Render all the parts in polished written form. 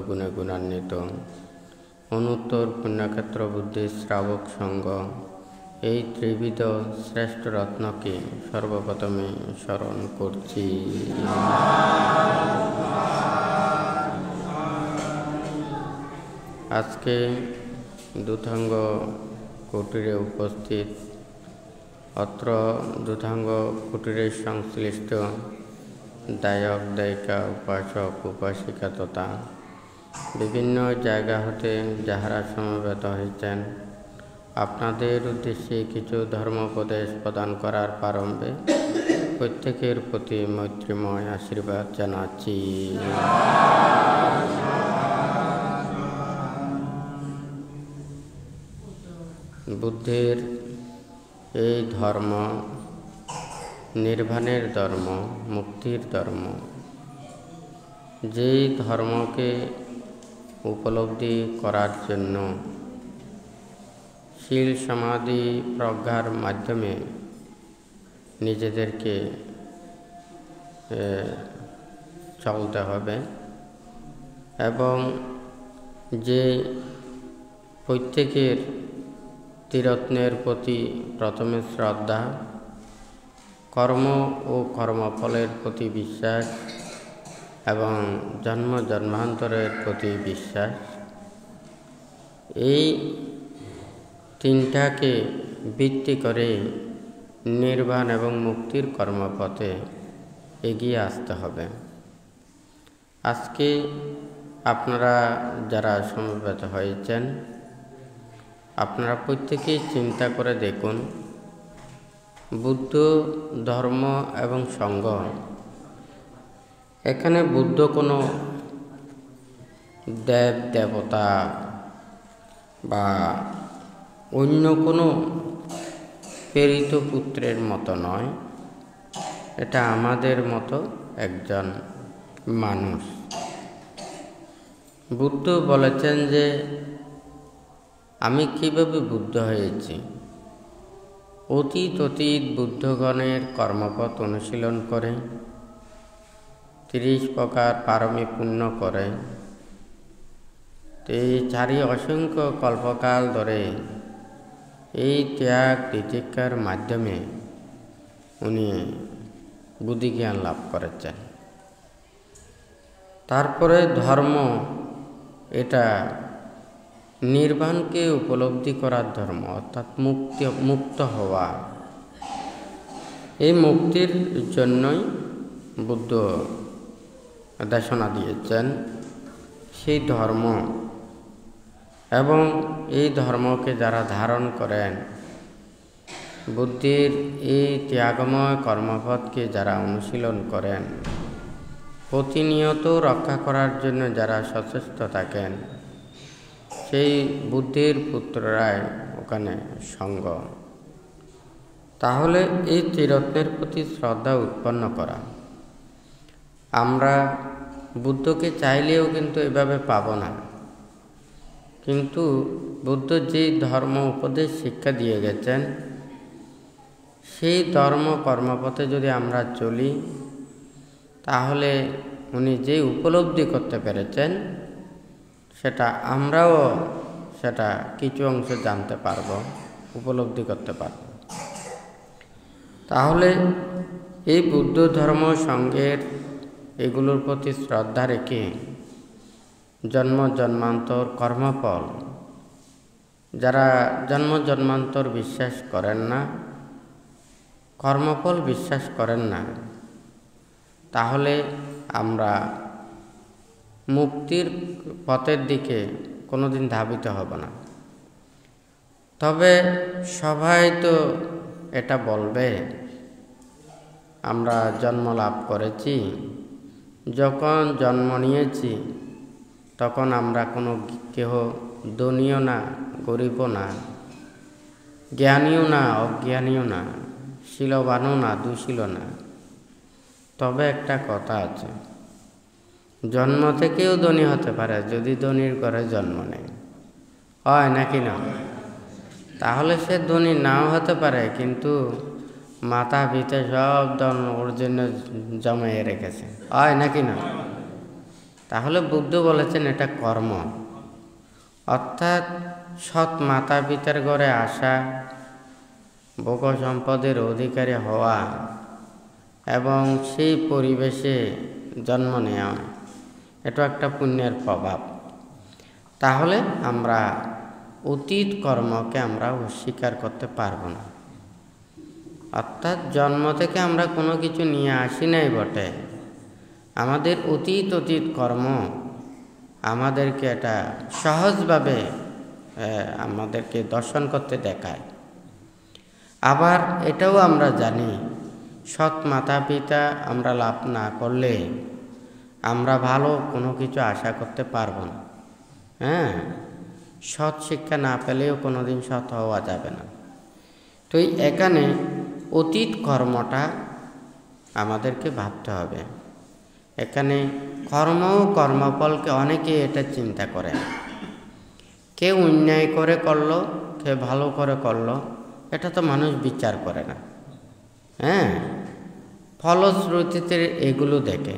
গুণে গুণান্বিত অনুত্তর পুণ্যক্ষেত্র বুদ্ধি শ্রাবক সংঘ এই ত্রিবিধ শ্রেষ্ঠ রত্নকে সর্বপ্রথমে স্মরণ করছি। আজকে দুধাঙ্গ কুটিরে উপস্থিত অত্র দুধাঙ্গ কুটিরের সংশ্লিষ্ট দায়ক দায়িকা উপাসক উপাসিকা তথা বিভিন্ন জায়গা হতে যাহারা সমবেত হয়েছেন, আপনাদের উদ্দেশ্যে কিছু ধর্মোপদেশ প্রদান করার প্রারম্ভে প্রত্যেকের প্রতি মৈত্রীময় আশীর্বাদ জানাচ্ছি। বুদ্ধের এই ধর্ম নির্বাণের ধর্ম, মুক্তির ধর্ম। যেই ধর্মকে উপলব্ধি করার জন্য শীল সমাধি প্রজ্ঞার মাধ্যমে নিজেদেরকে চলতে হবে এবং যে প্রত্যেকের ত্রিরত্নের প্রতি প্রথমে শ্রদ্ধা, কর্ম ও কর্মফলের প্রতি বিশ্বাস এবং জন্ম জন্মান্তরের প্রতি বিশ্বাস, এই তিনটাকে ভিত্তি করে নির্বাণ এবং মুক্তির কর্মপথে এগিয়ে আসতে হবে। আজকে আপনারা যারা সমবেত হয়েছেন, আপনারা প্রত্যেকেই চিন্তা করে দেখুন, বুদ্ধ ধর্ম এবং সংঘ, এখানে বুদ্ধ কোনো দেব দেবতা বা অন্য কোনো প্রেরিত পুত্রের মতো নয়, এটা আমাদের মতো একজন মানুষ। বুদ্ধ বলেছেন যে আমি কিভাবে বুদ্ধ হয়েছি। অতীত বুদ্ধগণের কর্মপথ অনুশীলন করে 30 প্রকার পারমী পুণ্য করে এই চারি অসংখ্য কল্পকাল ধরে এই ত্যাগ তিতিক্ষার মাধ্যমে উনি বুদ্ধিজ্ঞান লাভ করেছেন। তারপরে ধর্ম, এটা নির্বাণকে উপলব্ধি করার ধর্ম, অর্থাৎ মুক্ত হওয়া। এই মুক্তির জন্যই বুদ্ধ দেশনা দিয়েছেন সেই ধর্ম, এবং এই ধর্মকে যারা ধারণ করেন, বুদ্ধির এই ত্যাগময় কর্মপথকে যারা অনুশীলন করেন, প্রতিনিয়ত রক্ষা করার জন্য যারা সচেষ্ট থাকেন, সেই বুদ্ধির পুত্ররাই ওখানে সঙ্গ। তাহলে এই ত্রিরত্নের প্রতি শ্রদ্ধা উৎপন্ন করা, আমরা বুদ্ধকে চাইলেও কিন্তু এভাবে পাব না। কিন্তু বুদ্ধ যেই ধর্ম উপদেশ শিক্ষা দিয়ে গেছেন, সেই ধর্ম কর্মপথে যদি আমরা চলি, তাহলে উনি যে উপলব্ধি করতে পেরেছেন, সেটা আমরাও সেটা কিছু অংশ জানতে পারব, উপলব্ধি করতে পারব। তাহলে এই বুদ্ধ ধর্ম সঙ্গের এগুলোর প্রতি শ্রদ্ধা রেখে জন্ম জন্মান্তর কর্মফল, যারা জন্ম জন্মান্তর বিশ্বাস করেন না, কর্মফল বিশ্বাস করেন না, তাহলে আমরা মুক্তির পথের দিকে কোনোদিন ধাবিত হব না। তবে সবাই তো এটা বলবে, আমরা জন্ম লাভ করেছি, যখন জন্ম নিয়েছি তখন আমরা কোনো কেহ ধনীও না, গরিবও না, জ্ঞানীও না, অজ্ঞানীও না, শীলবানও না, দুশীল না। তবে একটা কথা আছে, জন্ম থেকেও ধনী হতে পারে যদি ধনীর ঘরে জন্ম নেয়, হয় নাকি না? তাহলে সে ধনী নাও হতে পারে, কিন্তু মাথা পিতা সব ধন ওর জন্য জমাইয়ে রেখেছে, হয় নাকি না? তাহলে বুদ্ধ বলেছেন এটা কর্ম, অর্থাৎ সৎ মাতা পিতার ঘরে আসা, ভোগ সম্পদের অধিকারী হওয়া এবং সেই পরিবেশে জন্ম নেওয়া, এটা একটা পুণ্যের প্রভাব। তাহলে আমরা অতীত কর্মকে আমরা অস্বীকার করতে পারবো না। অর্থাৎ জন্ম থেকে আমরা কোনো কিছু নিয়ে আসি নাই বটে, আমাদের অতীত কর্ম আমাদেরকে এটা সহজভাবে আমাদেরকে দর্শন করতে দেখায়। আবার এটাও আমরা জানি, সৎ মাতা পিতা আমরা লাভ না করলে আমরা ভালো কোনো কিছু আশা করতে পারবো না। সৎ শিক্ষা না পেলেও কোনোদিন সৎ হওয়া যাবে না। তো এখানে অতীত কর্মটা আমাদেরকে ভাবতে হবে। এখানে কর্ম ও কর্মফলকে অনেকে এটা চিন্তা করে, কেউ অন্যায় করে করলো, কেউ ভালো করে করলো, এটা তো মানুষ বিচার করে না। ফলশ্রুতিতে এগুলো দেখে।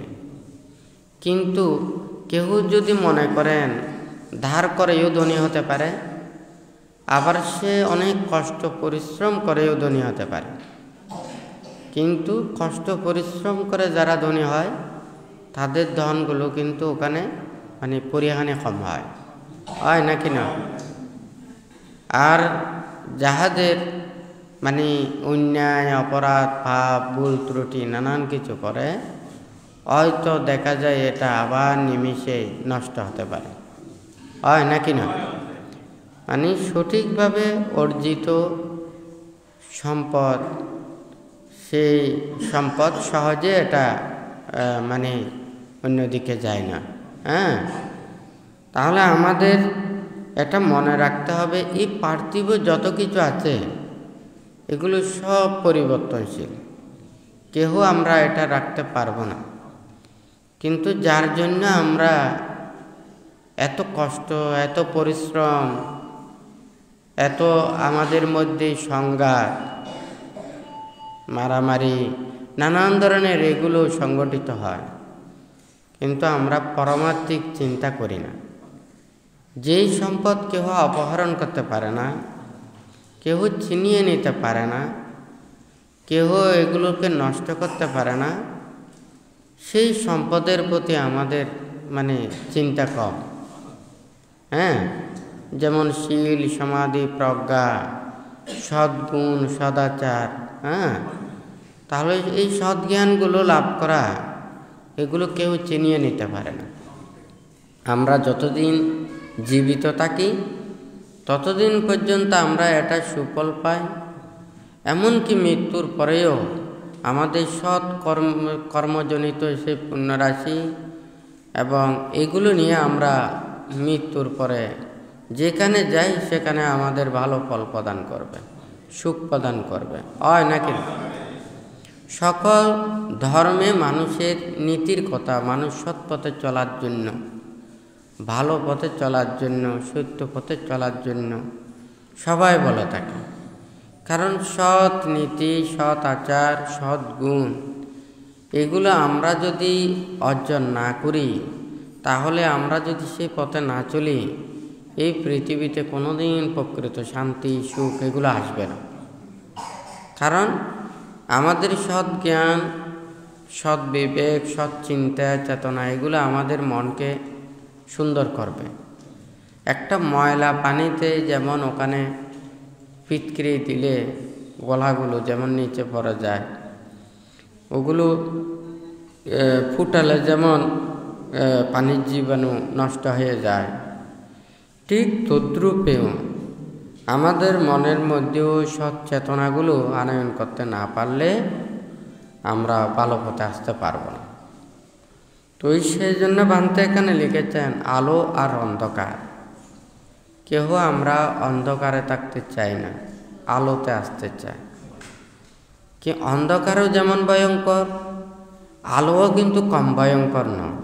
কিন্তু কেউ যদি মনে করেন ধার করেও ধনী হতে পারে, আবার সে অনেক কষ্ট পরিশ্রম করেও ধনী হতে পারে। কিন্তু কষ্ট পরিশ্রম করে যারা ধনী হয় তাদের ধনগুলো কিন্তু ওখানে পরিহানে কম হয় নাকি না? আর যাহাদের অন্যায়, অপরাধ, পাপ, ভুল ত্রুটি নানান কিছু করে, হয়তো দেখা যায় এটা আবার নিমিষে নষ্ট হতে পারে, হয় নাকি না? সঠিকভাবে অর্জিত সম্পদ, সেই সম্পদ সহজে এটা অন্যদিকে যায় না। তাহলে আমাদের এটা মনে রাখতে হবে, এই পার্থিব যত কিছু আছে এগুলো সব পরিবর্তনশীল, কেউ আমরা এটা রাখতে পারবো না। কিন্তু যার জন্য আমরা এত কষ্ট, এত পরিশ্রম, এত আমাদের মধ্যে সংঘাত, মারামারি, নানান ধরনের এগুলো সংগঠিত হয়, কিন্তু আমরা পারমার্থিক চিন্তা করি না। যেই সম্পদ কেউ অপহরণ করতে পারে না, কেউ ছিনিয়ে নিতে পারে না, কেউ এগুলোকে নষ্ট করতে পারে না, সেই সম্পদের প্রতি আমাদের চিন্তা কম। যেমন শীল, সমাধি, প্রজ্ঞা, সদ্গুণ, সদাচার। তাহলে এই সদ্জ্ঞানগুলো লাভ করা, এগুলো কেউ চিনিয়ে নিতে পারে না। আমরা যতদিন জীবিত থাকি ততদিন পর্যন্ত আমরা এটা সুফল পাই। এমনকি মৃত্যুর পরেও আমাদের সৎ কর্মজনিত সেই পুণ্যরাশি এবং এগুলো নিয়ে আমরা মৃত্যুর পরে যেখানে যাই সেখানে আমাদের ভালো ফল প্রদান করবে, সুখ প্রদান করবে, হয় নাকি? সকল ধর্মে মানুষের নীতির কথা, মানুষ সৎ পথে চলার জন্য, ভালো পথে চলার জন্য, সত্য পথে চলার জন্য সবাই বলে থাকে। কারণ সৎ নীতি, সৎ আচার, সৎ গুণ এগুলো আমরা যদি অর্জন না করি, তাহলে আমরা যদি সেই পথে না চলি, এই পৃথিবীতে কোনোদিন প্রকৃত শান্তি, সুখ এগুলো আসবে না। কারণ আমাদের সৎ জ্ঞান, সৎ বিবেক, সৎ চিন্তা, চেতনা এগুলো আমাদের মনকে সুন্দর করবে। একটা ময়লা পানিতে যেমন ওখানে ফিটকিরি দিলে গলাগুলো যেমন নিচে পড়ে যায়, ওগুলো ফুটালে যেমন পানির জীবাণু নষ্ট হয়ে যায়, ঠিক তদ্রূপেও আমাদের মনের মধ্যেও সৎ চেতনাগুলো আনয়ন করতে না পারলে আমরা ভালো পথে আসতে পারবো না। তো সেই জন্য বান্তে এখানে লিখেছেন আলো আর অন্ধকার। কেউ আমরা অন্ধকারে থাকতে চাই না, আলোতে আসতে চাই। কি অন্ধকারও যেমন ভয়ঙ্কর, আলোও কিন্তু কম ভয়ঙ্কর নয়।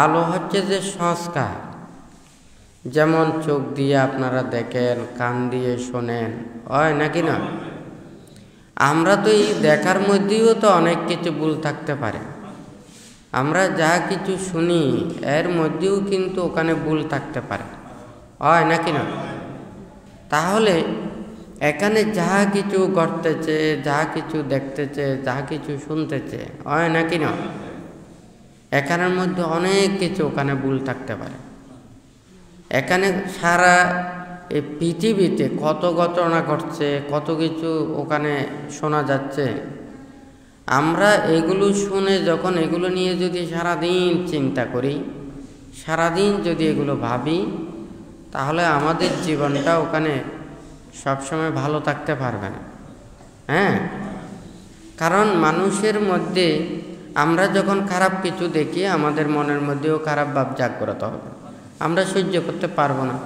আলো হচ্ছে যে সংস্কার, যেমন চোখ দিয়ে আপনারা দেখেন, কান দিয়ে শোনেন, হয় নাকি না? আমরা তো এই দেখার মধ্যেও তো অনেক কিছু ভুল থাকতে পারে। আমরা যা কিছু শুনি এর মধ্যেও কিন্তু ওখানে ভুল থাকতে পারে, হয় নাকি না? তাহলে এখানে যা কিছু ঘটতেছে, যা কিছু দেখতেছে, যা কিছু শুনতেছে, হয় নাকি না? এখানের মধ্যে অনেক কিছু ওখানে ভুল থাকতে পারে। এখানে সারা এই পৃথিবীতে কত ঘটনা ঘটছে, কত কিছু ওখানে শোনা যাচ্ছে। আমরা এগুলো শুনে যখন এগুলো নিয়ে যদি সারাদিন চিন্তা করি, সারাদিন যদি এগুলো ভাবি, তাহলে আমাদের জীবনটা ওখানে সবসময় ভালো থাকতে পারবে না। হ্যাঁ, কারণ মানুষের মধ্যে আমরা যখন খারাপ কিছু দেখি, আমাদের মনের মধ্যেও খারাপ ভাব জাগ্রত হবে। আমরা সহ্য করতে পারবো না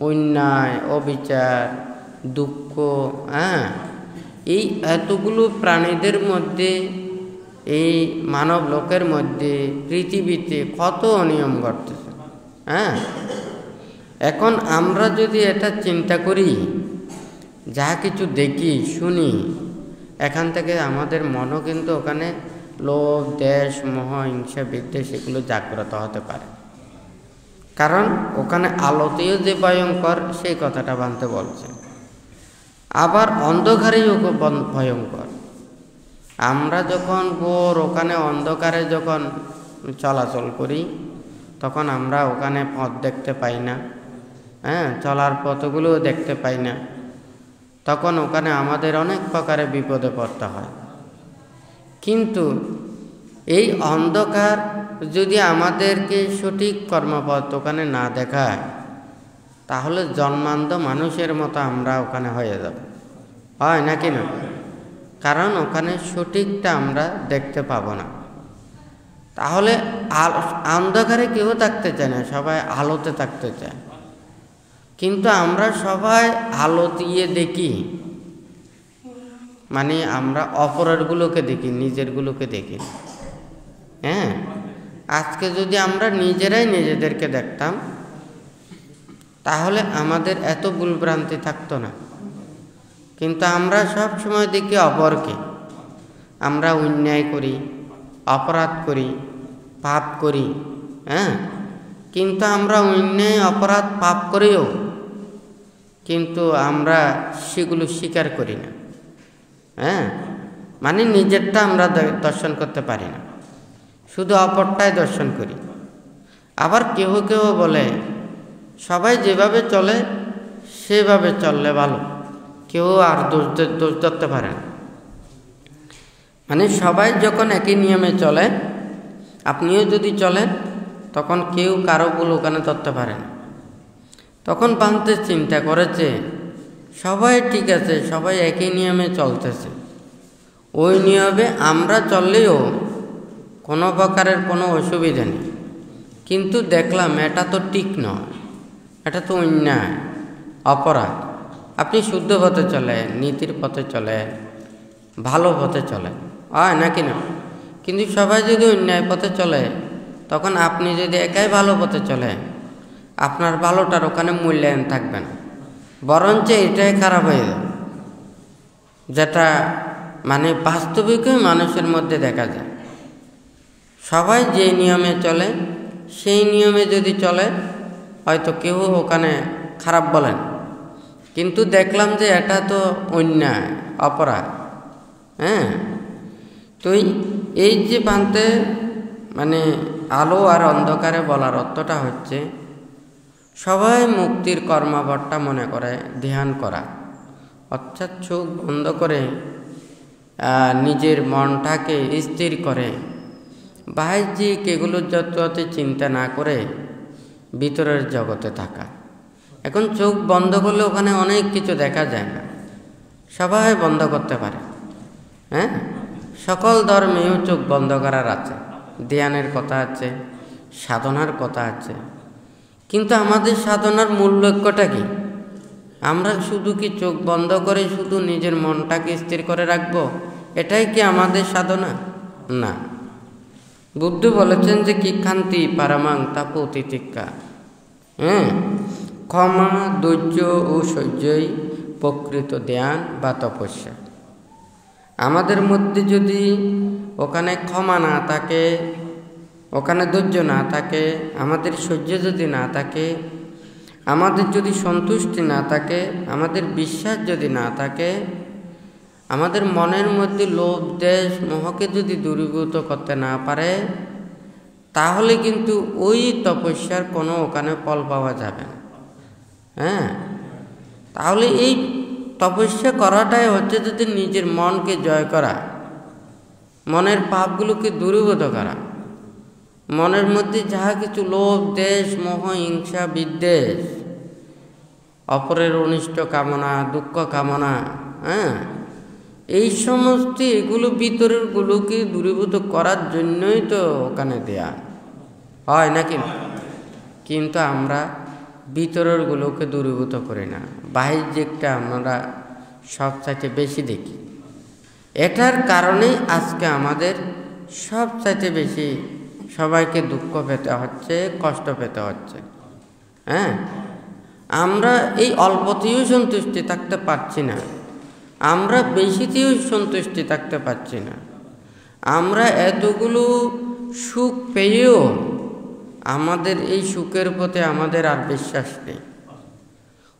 অন্যায়, অবিচার, দুঃখ। হ্যাঁ, এই এতগুলো প্রাণীদের মধ্যে, এই মানব লোকের মধ্যে, পৃথিবীতে কত অনিয়ম ঘটতেছে। হ্যাঁ, এখন আমরা যদি এটা চিন্তা করি, যা কিছু দেখি শুনি, এখান থেকে আমাদের মনও কিন্তু ওখানে লোভ, দেশ, মোহ, হিংসা, বিদ্বেষ এগুলো জাগ্রত হতে পারে। কারণ ওখানে আলোতেও যে ভয়ঙ্কর সেই কথাটা বানতে বলছে, আবার অন্ধকারেও ভয়ঙ্কর। আমরা যখন ওখানে অন্ধকারে যখন চলাচল করি, তখন আমরা ওখানে পথ দেখতে পাই না। হ্যাঁ, চলার পথগুলোও দেখতে পাই না। তখন ওখানে আমাদের অনেক প্রকারে বিপদে পড়তে হয়। কিন্তু এই অন্ধকার যদি আমাদেরকে সঠিক কর্মপথ ওখানে না দেখায়, তাহলে জন্মান্ধ মানুষের মতো আমরা ওখানে হয়ে যাব, হয় নাকি না? কারণ ওখানে সঠিকটা আমরা দেখতে পাবো না। তাহলে অন্ধকারে কেউ থাকতে চায় না, সবাই আলোতে থাকতে চায়। কিন্তু আমরা সবাই আলো দিয়ে দেখি, মানে আমরা অপরেরগুলোকে দেখি, নিজেরগুলোকে দেখি। হ্যাঁ, আজকে যদি আমরা নিজেরাই নিজেদেরকে দেখতাম, তাহলে আমাদের এত ভুলভ্রান্তি থাকতো না। কিন্তু আমরা সব সময় দেখি অপরকে। আমরা অন্যায় করি, অপরাধ করি, পাপ করি। হ্যাঁ, কিন্তু আমরা অন্যায়, অপরাধ, পাপ করেও কিন্তু আমরা সেগুলো স্বীকার করি না। হ্যাঁ, মানে নিজেরটা আমরা দর্শন করতে পারি না, শুধু অপরটাই দর্শন করি। আবার কেউ কেউ বলে সবাই যেভাবে চলে সেভাবে চললে ভালো, কেউ আর দোষ ধরতে পারে না। মানে সবাই যখন একই নিয়মে চলে, আপনিও যদি চলেন, তখন কেউ কারো ভুল ওখানে ধরতে পারে না। তখন বানতে চিন্তা করেছে সবাই ঠিক আছে, সবাই একই নিয়মে চলতেছে, ওই নিয়মে আমরা চললেও কোনো প্রকারের কোনো অসুবিধা নেই। কিন্তু দেখলাম এটা তো ঠিক নয়, এটা তো অন্যায়, অপরাধ। আপনি শুদ্ধ পথে চলেন, নীতির পথে চলেন, ভালো পথে চলেন, হয় নাকি না? কিন্তু সবাই যদি অন্যায় পথে চলে, তখন আপনি যদি একাই ভালো পথে চলেন, আপনার ভালোটার ওখানে মূল্যায়ন থাকবে না, বরঞ্চ এটাই খারাপ হয়ে যাবে। যেটা মানে বাস্তবিকই মানুষের মধ্যে দেখা যায়। সবাই যে নিয়মে চলে সেই নিয়মে যদি চলে, হয়তো কেউ ওখানে খারাপ বলেন, কিন্তু দেখলাম যে এটা তো অন্যায়, অপরাধ। হ্যাঁ, তো এই যে বানতে মানে আলো আর অন্ধকারে বলার অর্থটা হচ্ছে সবাই মুক্তির কর্মপথটা মনে করে ধ্যান করা, অর্থাৎ চোখ বন্ধ করে নিজের মনটাকে স্থির করে বাহ্যিক এগুলোর যত্রতে চিন্তা না করে ভিতরের জগতে থাকা। এখন চোখ বন্ধ করলে ওখানে অনেক কিছু দেখা যায় না, সবাই বন্ধ করতে পারে। হ্যাঁ, সকল ধর্মেও চোখ বন্ধ করার আছে, ধ্যানের কথা আছে, সাধনার কথা আছে। কিন্তু আমাদের সাধনার মূল লক্ষ্যটা কি? আমরা শুধু কি চোখ বন্ধ করে শুধু নিজের মনটাকে স্থির করে রাখবো, এটাই কি আমাদের সাধনা? না। বুদ্ধ বলেছেন যে কি ক্ষান্তি পারামাং তাপো তিতিক্ষা। হ্যাঁ, ক্ষমা, ধৈর্য ও সহ্যই প্রকৃত ধ্যান বা তপস্যা। আমাদের মধ্যে যদি ওখানে ক্ষমা না থাকে, ওখানে ধৈর্য না থাকে, আমাদের সহ্য যদি না থাকে, আমাদের যদি সন্তুষ্টি না থাকে, আমাদের বিশ্বাস যদি না থাকে, আমাদের মনের মধ্যে লোভ দেশ মোহকে যদি দূরীভূত করতে না পারে, তাহলে কিন্তু ওই তপস্যার কোনো ওখানে ফল পাওয়া যাবে না। হ্যাঁ, তাহলে এই তপস্যা করাটাই হচ্ছে যদি নিজের মনকে জয় করা, মনের পাপগুলোকে দূরীভূত করা, মনের মধ্যে যাহা কিছু লোভ দেশ মোহ হিংসা বিদ্বেষ, অপরের অনিষ্ট কামনা, দুঃখ কামনা, হ্যাঁ, এই সমস্ত এগুলো ভিতরের গুলোকে দূরীভূত করার জন্যই তো ওখানে দেয়া হয় নাকি? কিন্তু আমরা ভিতরের গুলোকে দূরীভূত করি না, বাহ্যিকটা আমরা সবচাইতে বেশি দেখি। এটার কারণেই আজকে আমাদের সবচাইতে বেশি সবাইকে দুঃখ পেতে হচ্ছে, কষ্ট পেতে হচ্ছে। হ্যাঁ, আমরা এই অল্পতেও সন্তুষ্টি থাকতে পারছি না, আমরা বেশিতেও সন্তুষ্টি থাকতে পারছি না। আমরা এতগুলো সুখ পেয়েও আমাদের এই সুখের প্রতি আমাদের আর বিশ্বাস নেই।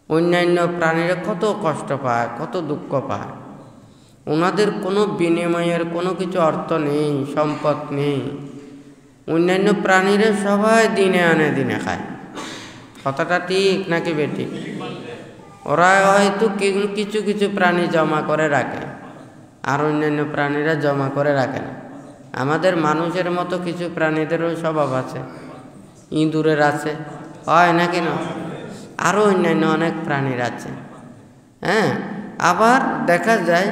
অন্যান্য প্রাণীরা কত কষ্ট পায়, কত দুঃখ পায়, ওনাদের কোনো বিনিময়ের কোনো কিছু অর্থ নেই, সম্পদ নেই। অন্যান্য প্রাণীরা সবাই দিনে আনে দিনে খায়। কথাটা ঠিক নাকি বেটি? ওরা হয়তো কিছু কিছু প্রাণী জমা করে রাখে, আর অন্যান্য প্রাণীরা জমা করে রাখে না। আমাদের মানুষের মতো কিছু প্রাণীদেরও স্বভাব আছে, ইঁদুরের আছে, হয় নাকি না? আরও অন্যান্য অনেক প্রাণীর আছে। হ্যাঁ, আবার দেখা যায়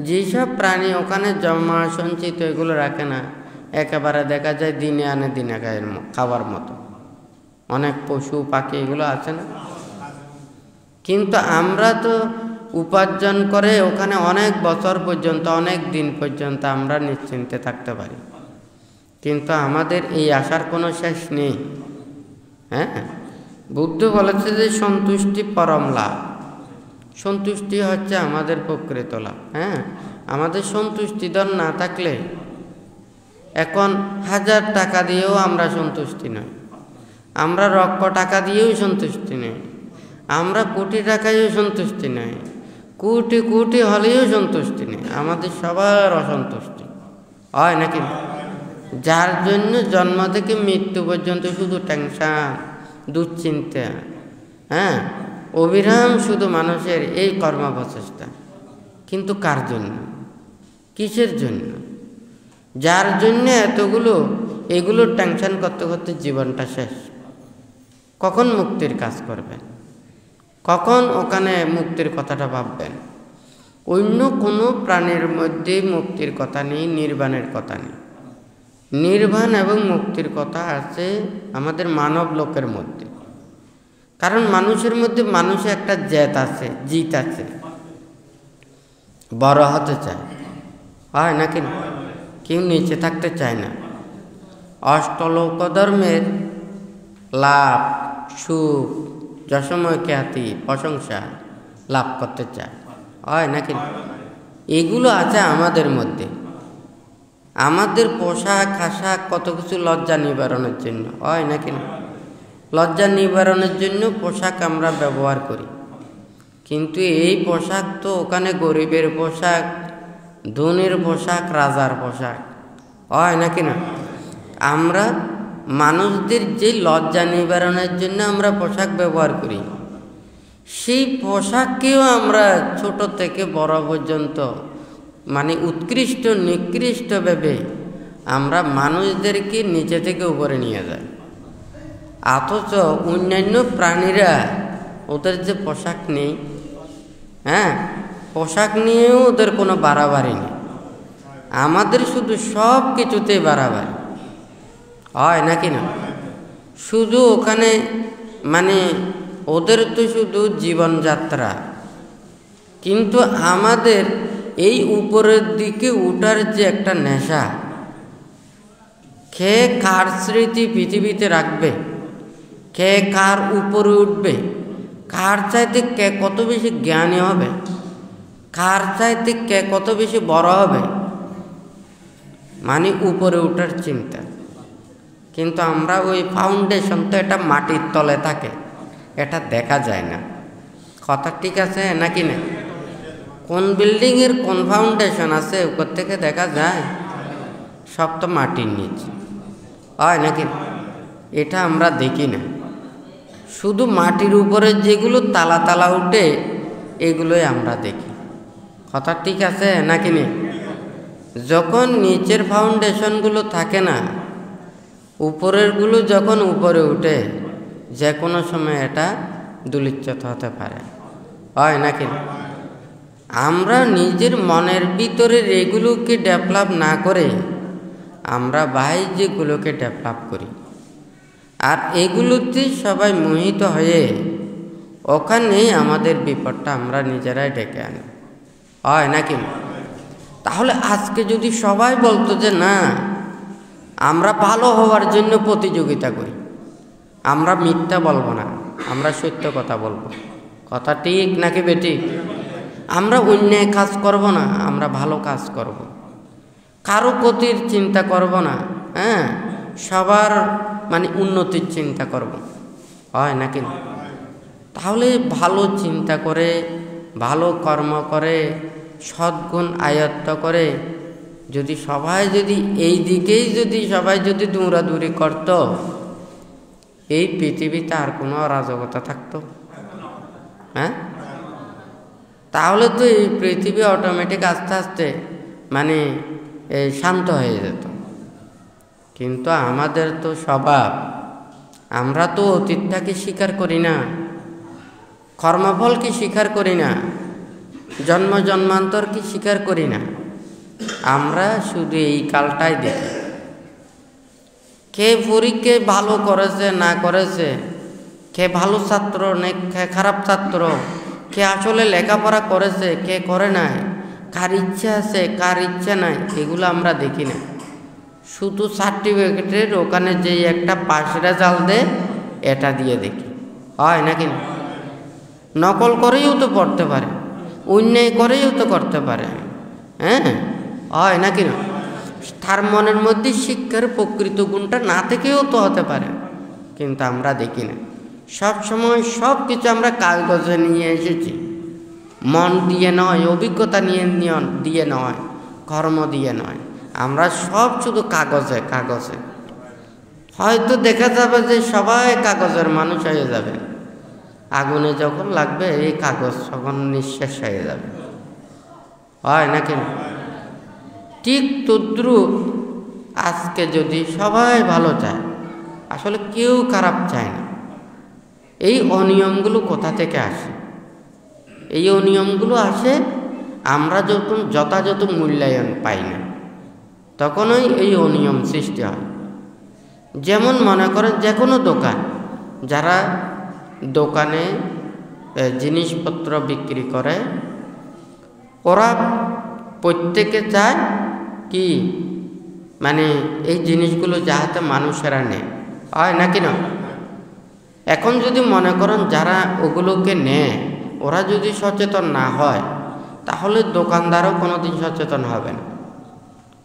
যেসব প্রাণী ওখানে জমা সঞ্চিত এগুলো রাখে না, একেবারে দেখা যায় দিনে আনে দিনে খাবার মতো। অনেক পশু পাখি এগুলো আছে না? কিন্তু আমরা তো উপার্জন করে ওখানে অনেক বছর পর্যন্ত, অনেক দিন পর্যন্ত আমরা নিশ্চিন্তে থাকতে পারি, কিন্তু আমাদের এই আশার কোনো শেষ নেই। হ্যাঁ, বুদ্ধ বলেছে যে সন্তুষ্টি পরম লাভ, সন্তুষ্টি হচ্ছে আমাদের প্রকৃত লাভ। হ্যাঁ, আমাদের সন্তুষ্টি ধন না থাকলে, এখন 1000 টাকা দিয়েও আমরা সন্তুষ্টি নই, আমরা লক্ষ টাকা দিয়েও সন্তুষ্টি নই, আমরা কোটি টাকায়ও সন্তুষ্টি নই, কোটি কোটি হলেও সন্তুষ্টি নেই। আমাদের সবার অসন্তুষ্টি হয় নাকি? যার জন্য জন্ম থেকে মৃত্যু পর্যন্ত শুধু টেনশন, দুশ্চিন্তা, হ্যাঁ, অবিরাম শুধু মানুষের এই কর্মপ্রচেষ্টা। কিন্তু কার জন্য, কিসের জন্য? যার জন্য এগুলো টেনশন করতে করতে জীবনটা শেষ। কখন মুক্তির কাজ করবেন? কখন ওখানে মুক্তির কথাটা ভাববেন? অন্য কোনো প্রাণীর মধ্যে মুক্তির কথা নেই, নির্বাণের কথা নেই। নির্বাণ এবং মুক্তির কথা আছে আমাদের মানব লোকের মধ্যে। কারণ মানুষের মধ্যে মানুষের একটা জেদ আছে, জিত আছে, বড় হতে চায়, হয় নাকি? কেউ নিচে থাকতে চায় না। অষ্টলোক ধর্মের লাভ, সুখ, যশময় খ্যাতি, প্রশংসা লাভ করতে চায়, হয় নাকি? এগুলো আছে আমাদের মধ্যে। আমাদের পোশাক আশাক কত কিছু লজ্জা নিবারণের জন্য, হয় নাকি? লজ্জা নিবারণের জন্য পোশাক আমরা ব্যবহার করি, কিন্তু এই পোশাক তো ওখানে গরিবের পোশাক, ধনীর পোশাক, রাজার পোশাক, হয় নাকি না? আমরা মানুষদের যে লজ্জা নিবারণের জন্য আমরা পোশাক ব্যবহার করি, সেই পোশাককেও আমরা ছোট থেকে বড় পর্যন্ত মানে উৎকৃষ্ট নিকৃষ্ট ভেবে আমরা মানুষদেরকে নিচে থেকে উপরে নিয়ে যাই। অথচ অন্যান্য প্রাণীরা ওদের যে পোশাক নেই, হ্যাঁ, পোশাক নিয়েও ওদের কোনো বাড়াবাড়ি নেই। আমাদের শুধু সব কিছুতেই বাড়াবাড়ি, হয় নাকি না? শুধু ওখানে মানে ওদের তো শুধু জীবনযাত্রা, কিন্তু আমাদের এই উপরের দিকে উঠার যে একটা নেশা, কে কার স্মৃতি পৃথিবীতে রাখবে, কে কার উপরে উঠবে, কার চাইতে কে কত বেশি জ্ঞানী হবে, কার চাইতে কে কত বেশি বড় হবে, মানে উপরে উঠার চিন্তা। কিন্তু আমরা ওই ফাউন্ডেশন তো এটা মাটির তলে থাকে, এটা দেখা যায় না। কথা ঠিক আছে নাকি না? কোন বিল্ডিংয়ের কোন ফাউন্ডেশন আছে উপর থেকে দেখা যায়? সব তো মাটির নিচে, হয় নাকি? এটা আমরা দেখি না, শুধু মাটির উপরে যেগুলো তালা তালা উঠে এগুলোই আমরা দেখি। কথা ঠিক আছে নাকি না? যখন নিচের ফাউন্ডেশনগুলো থাকে না, উপরেরগুলো যখন উপরে উঠে, যে কোনো সময় এটা দুলিচ্যুত হতে পারে, হয় নাকি? আমরা নিজের মনের ভিতরে এগুলোকে ডেভেলপ না করে আমরা বাহ্যগুলোকে ডেভেলপ করি, আর এগুলোতে সবাই মোহিত হয়ে ওখানেই আমাদের বিপদটা আমরা নিজেরাই ডেকে আনি, হয় নাকি? তাহলে আজকে যদি সবাই বলতো যে না, আমরা ভালো হওয়ার জন্য প্রতিযোগিতা করি, আমরা মিথ্যা বলবো না, আমরা সত্য কথা বলবো। কথা ঠিক নাকি বেটি? আমরা অন্যায় কাজ করব না, আমরা ভালো কাজ করব, কারো ক্ষতির চিন্তা করব না, হ্যাঁ, সবার মানে উন্নতির চিন্তা করব, হয় নাকি? তাহলে ভালো চিন্তা করে, ভালো কর্ম করে, সদ্গুণ আয়ত্ত করে যদি সবাই যদি এই দিকেই যদি সবাই যদি দৌড়াদৌড়ি করত, এই পৃথিবীতে আর কোনো অরাজকতা থাকতো? হ্যাঁ, তাহলে তো এই পৃথিবী অটোমেটিক আস্তে আস্তে মানে শান্ত হয়ে যেত। কিন্তু আমাদের তো স্বভাব, আমরা তো অতীতটাকে স্বীকার করি না, কর্মফলকে স্বীকার করি না, জন্ম জন্মান্তরকে স্বীকার করি না, আমরা শুধু এই কালটাই দেখি। কে পরীক্ষায় ভালো করেছে না করেছে, কে ভালো ছাত্র না কে খারাপ ছাত্র, কে আসলে লেখাপড়া করেছে কে করে নাই, কার ইচ্ছা আছে কার ইচ্ছা নাই, এগুলো আমরা দেখি না। শুধু সার্টিফিকেটের ওখানে যে একটা পাস রেজাল্ট দেয় এটা দিয়ে দেখি, হয় নাকি? নকল করেও তো পড়তে পারে, অন্যায় করেও তো করতে পারে, হ্যাঁ, হয় নাকি না? তার মনের মধ্যে শিক্ষার প্রকৃত গুণটা না থেকেও তো হতে পারে, কিন্তু আমরা দেখি না। সব সময় সব কিছু আমরা কাগজে নিয়ে এসেছি, মন দিয়ে নয়, অভিজ্ঞতা দিয়ে নয়, কর্ম দিয়ে নয়, আমরা সব শুধু কাগজে কাগজে। হয়তো দেখা যাবে যে সবাই কাগজের মানুষ হয়ে যাবে, আগুনে যখন লাগবে এই কাগজ তখন নিঃশেষ হয়ে যাবে, হয় নাকি? ঠিক তদ্রুপ আজকে যদি সবাই ভালো চায়, আসলে কেউ খারাপ চায় না। এই অনিয়মগুলো কোথা থেকে আসে? এই অনিয়মগুলো আসে আমরা যখন যথাযথ মূল্যায়ন পাই না, তখনই এই অনিয়ম সৃষ্টি হয়। যেমন মনে করেন যে কোনো দোকান, যারা দোকানে জিনিসপত্র বিক্রি করে, ওরা প্রত্যেকে চায় কি মানে এই জিনিসগুলো যাহাতে মানুষেরা নেয়, হয় নাকি না? এখন যদি মনে করেন যারা ওগুলোকে নেয় ওরা যদি সচেতন না হয়, তাহলে দোকানদারও কোনোদিন সচেতন হবে না।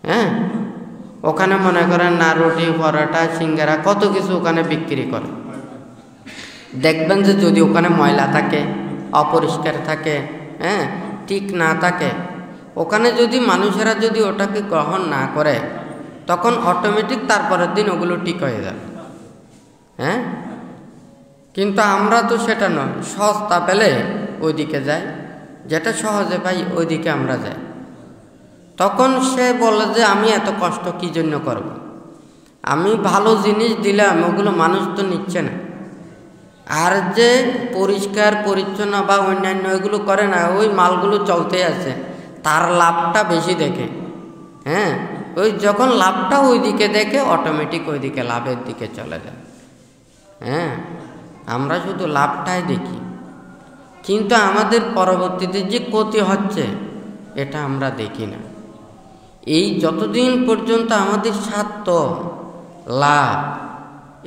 হ্যাঁ, ওখানে মনে করেন না রুটি পরোটা সিঙ্গারা কত কিছু ওখানে বিক্রি করে, দেখবেন যে যদি ওখানে ময়লা থাকে, অপরিষ্কার থাকে, হ্যাঁ, ঠিক না থাকে, ওখানে যদি মানুষেরা যদি ওটাকে গ্রহণ না করে, তখন অটোমেটিক তারপরের দিন ওগুলো ঠিক হয়ে যাবে। হ্যাঁ, কিন্তু আমরা তো সেটা নয়, সস্তা পেলে ওইদিকে যাই, যেটা সহজে পাই ওইদিকে আমরা যাই। তখন সে বলে যে আমি এত কষ্ট কী জন্য করব, আমি ভালো জিনিস দিলাম ওগুলো মানুষ তো নিচ্ছে না, আর যে পরিষ্কার পরিচ্ছন্ন বা অন্যান্য এগুলো করে না, ওই মালগুলো চলতে আছে, তার লাভটা বেশি দেখে। হ্যাঁ, ওই যখন লাভটা ওই দিকে দেখে অটোমেটিক ওই দিকে লাভের দিকে চলে যায়। হ্যাঁ, আমরা শুধু লাভটাই দেখি, কিন্তু আমাদের পরবর্তীতে যে ক্ষতি হচ্ছে এটা আমরা দেখি না। এই যতদিন পর্যন্ত আমাদের স্বার্থ লাভ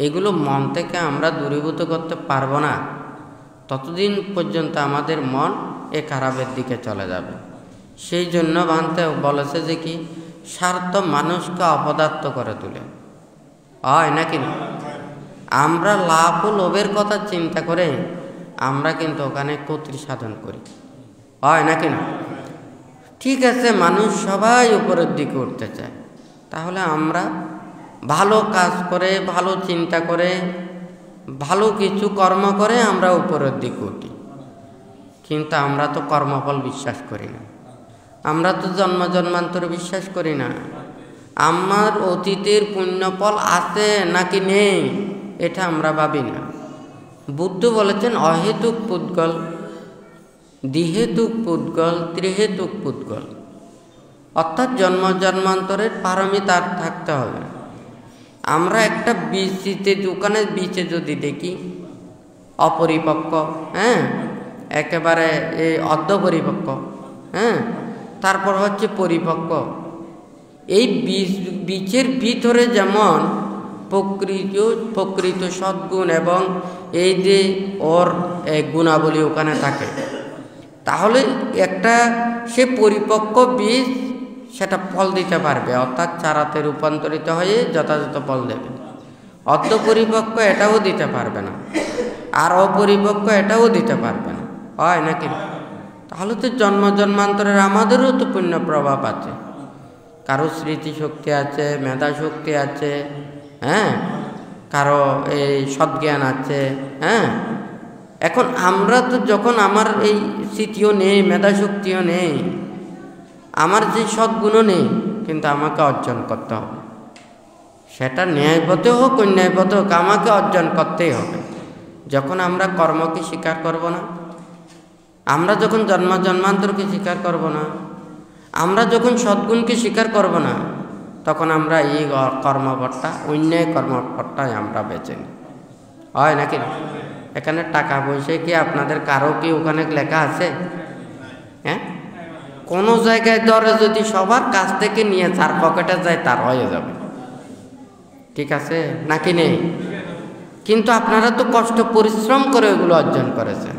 এগুলো মন থেকে আমরা দূরীভূত করতে পারবো না, ততদিন পর্যন্ত আমাদের মন এ খারাপের দিকে চলে যাবে। সেই জন্য ভান্তে বলেছে যে কি, স্বার্থ মানুষকে অপদার্থ করে তোলে। হয় নাকি না? আমরা লাভ ও লোভের কথা চিন্তা করে আমরা কিন্তু ওখানে কর্তৃ সাধন করি, হয় নাকি না? ঠিক আছে, মানুষ সবাই উপরের দিকে উঠতে চায়, তাহলে আমরা ভালো কাজ করে, ভালো চিন্তা করে, ভালো কিছু কর্ম করে আমরা উপরের দিকে উঠি। কিন্তু আমরা তো কর্মফল বিশ্বাস করি না, আমরা তো জন্ম জন্মান্তরে বিশ্বাস করি না। আমার অতীতের পুণ্যফল আছে নাকি নেই এটা আমরা ভাবি না। বুদ্ধ বলেছেন অহেতুক পুদ্গল, দ্বিহেতুক পুদ্গল, ত্রিহেতুক পুদ্গল। অর্থাৎ জন্ম জন্মান্তরের পারমি তার থাকতে হবে। আমরা একটা বীজতে দোকানে বীজে যদি দেখি অপরিপক্ক, একেবারে এই অর্ধপরিপক্ক, তারপর হচ্ছে পরিপক্ক। এই বীজের ভিতরে যেমন প্রকৃত সদ্গুণ এবং এই যে ওর গুণাবলী ওখানে থাকে, তাহলে একটা সে পরিপক্ক বীজ সেটা ফল দিতে পারবে, অর্থাৎ চারাতে রূপান্তরিত হয়ে যথাযথ ফল দেবে। অর্ধপরিপক্ক এটাও দিতে পারবে না, আর অপরিপক্ক এটাও দিতে পারবে না, হয় নাকি? তাহলে তো জন্ম জন্মান্তরের আমাদেরও তো পুণ্য প্রভাব আছে। কারো স্মৃতিশক্তি আছে, মেধা শক্তি আছে, কারো এই সদ্জ্ঞান আছে। এখন আমরা তো যখন আমার এই স্মৃতিও নেই, মেধা শক্তিও নেই, আমার যে সদ্গুণও নেই, কিন্তু আমাকে অর্জন করতে হবে। সেটা ন্যায়পথে হোক অন্যায়পথে হোক, আমাকে অর্জন করতেই হবে। যখন আমরা কর্মকে স্বীকার করব না, আমরা যখন জন্ম জন্মান্তরকে স্বীকার করব না, আমরা যখন সদ্গুণকে স্বীকার করব না, তখন আমরা এই কর্মপথটা, অন্যায় কর্মপথটাই আমরা বেছে নিই, হয় নাকি? এখানে টাকা পয়সা কি আপনাদের কারো কি ওখানে লেখা আছে? কোনো জায়গায় ধরে যদি সবার কাছ থেকে নিয়ে তার পকেটে যায়, তার হয়ে যাবে, ঠিক আছে নাকি নেই? কিন্তু আপনারা তো কষ্ট পরিশ্রম করে ওগুলো অর্জন করেছেন।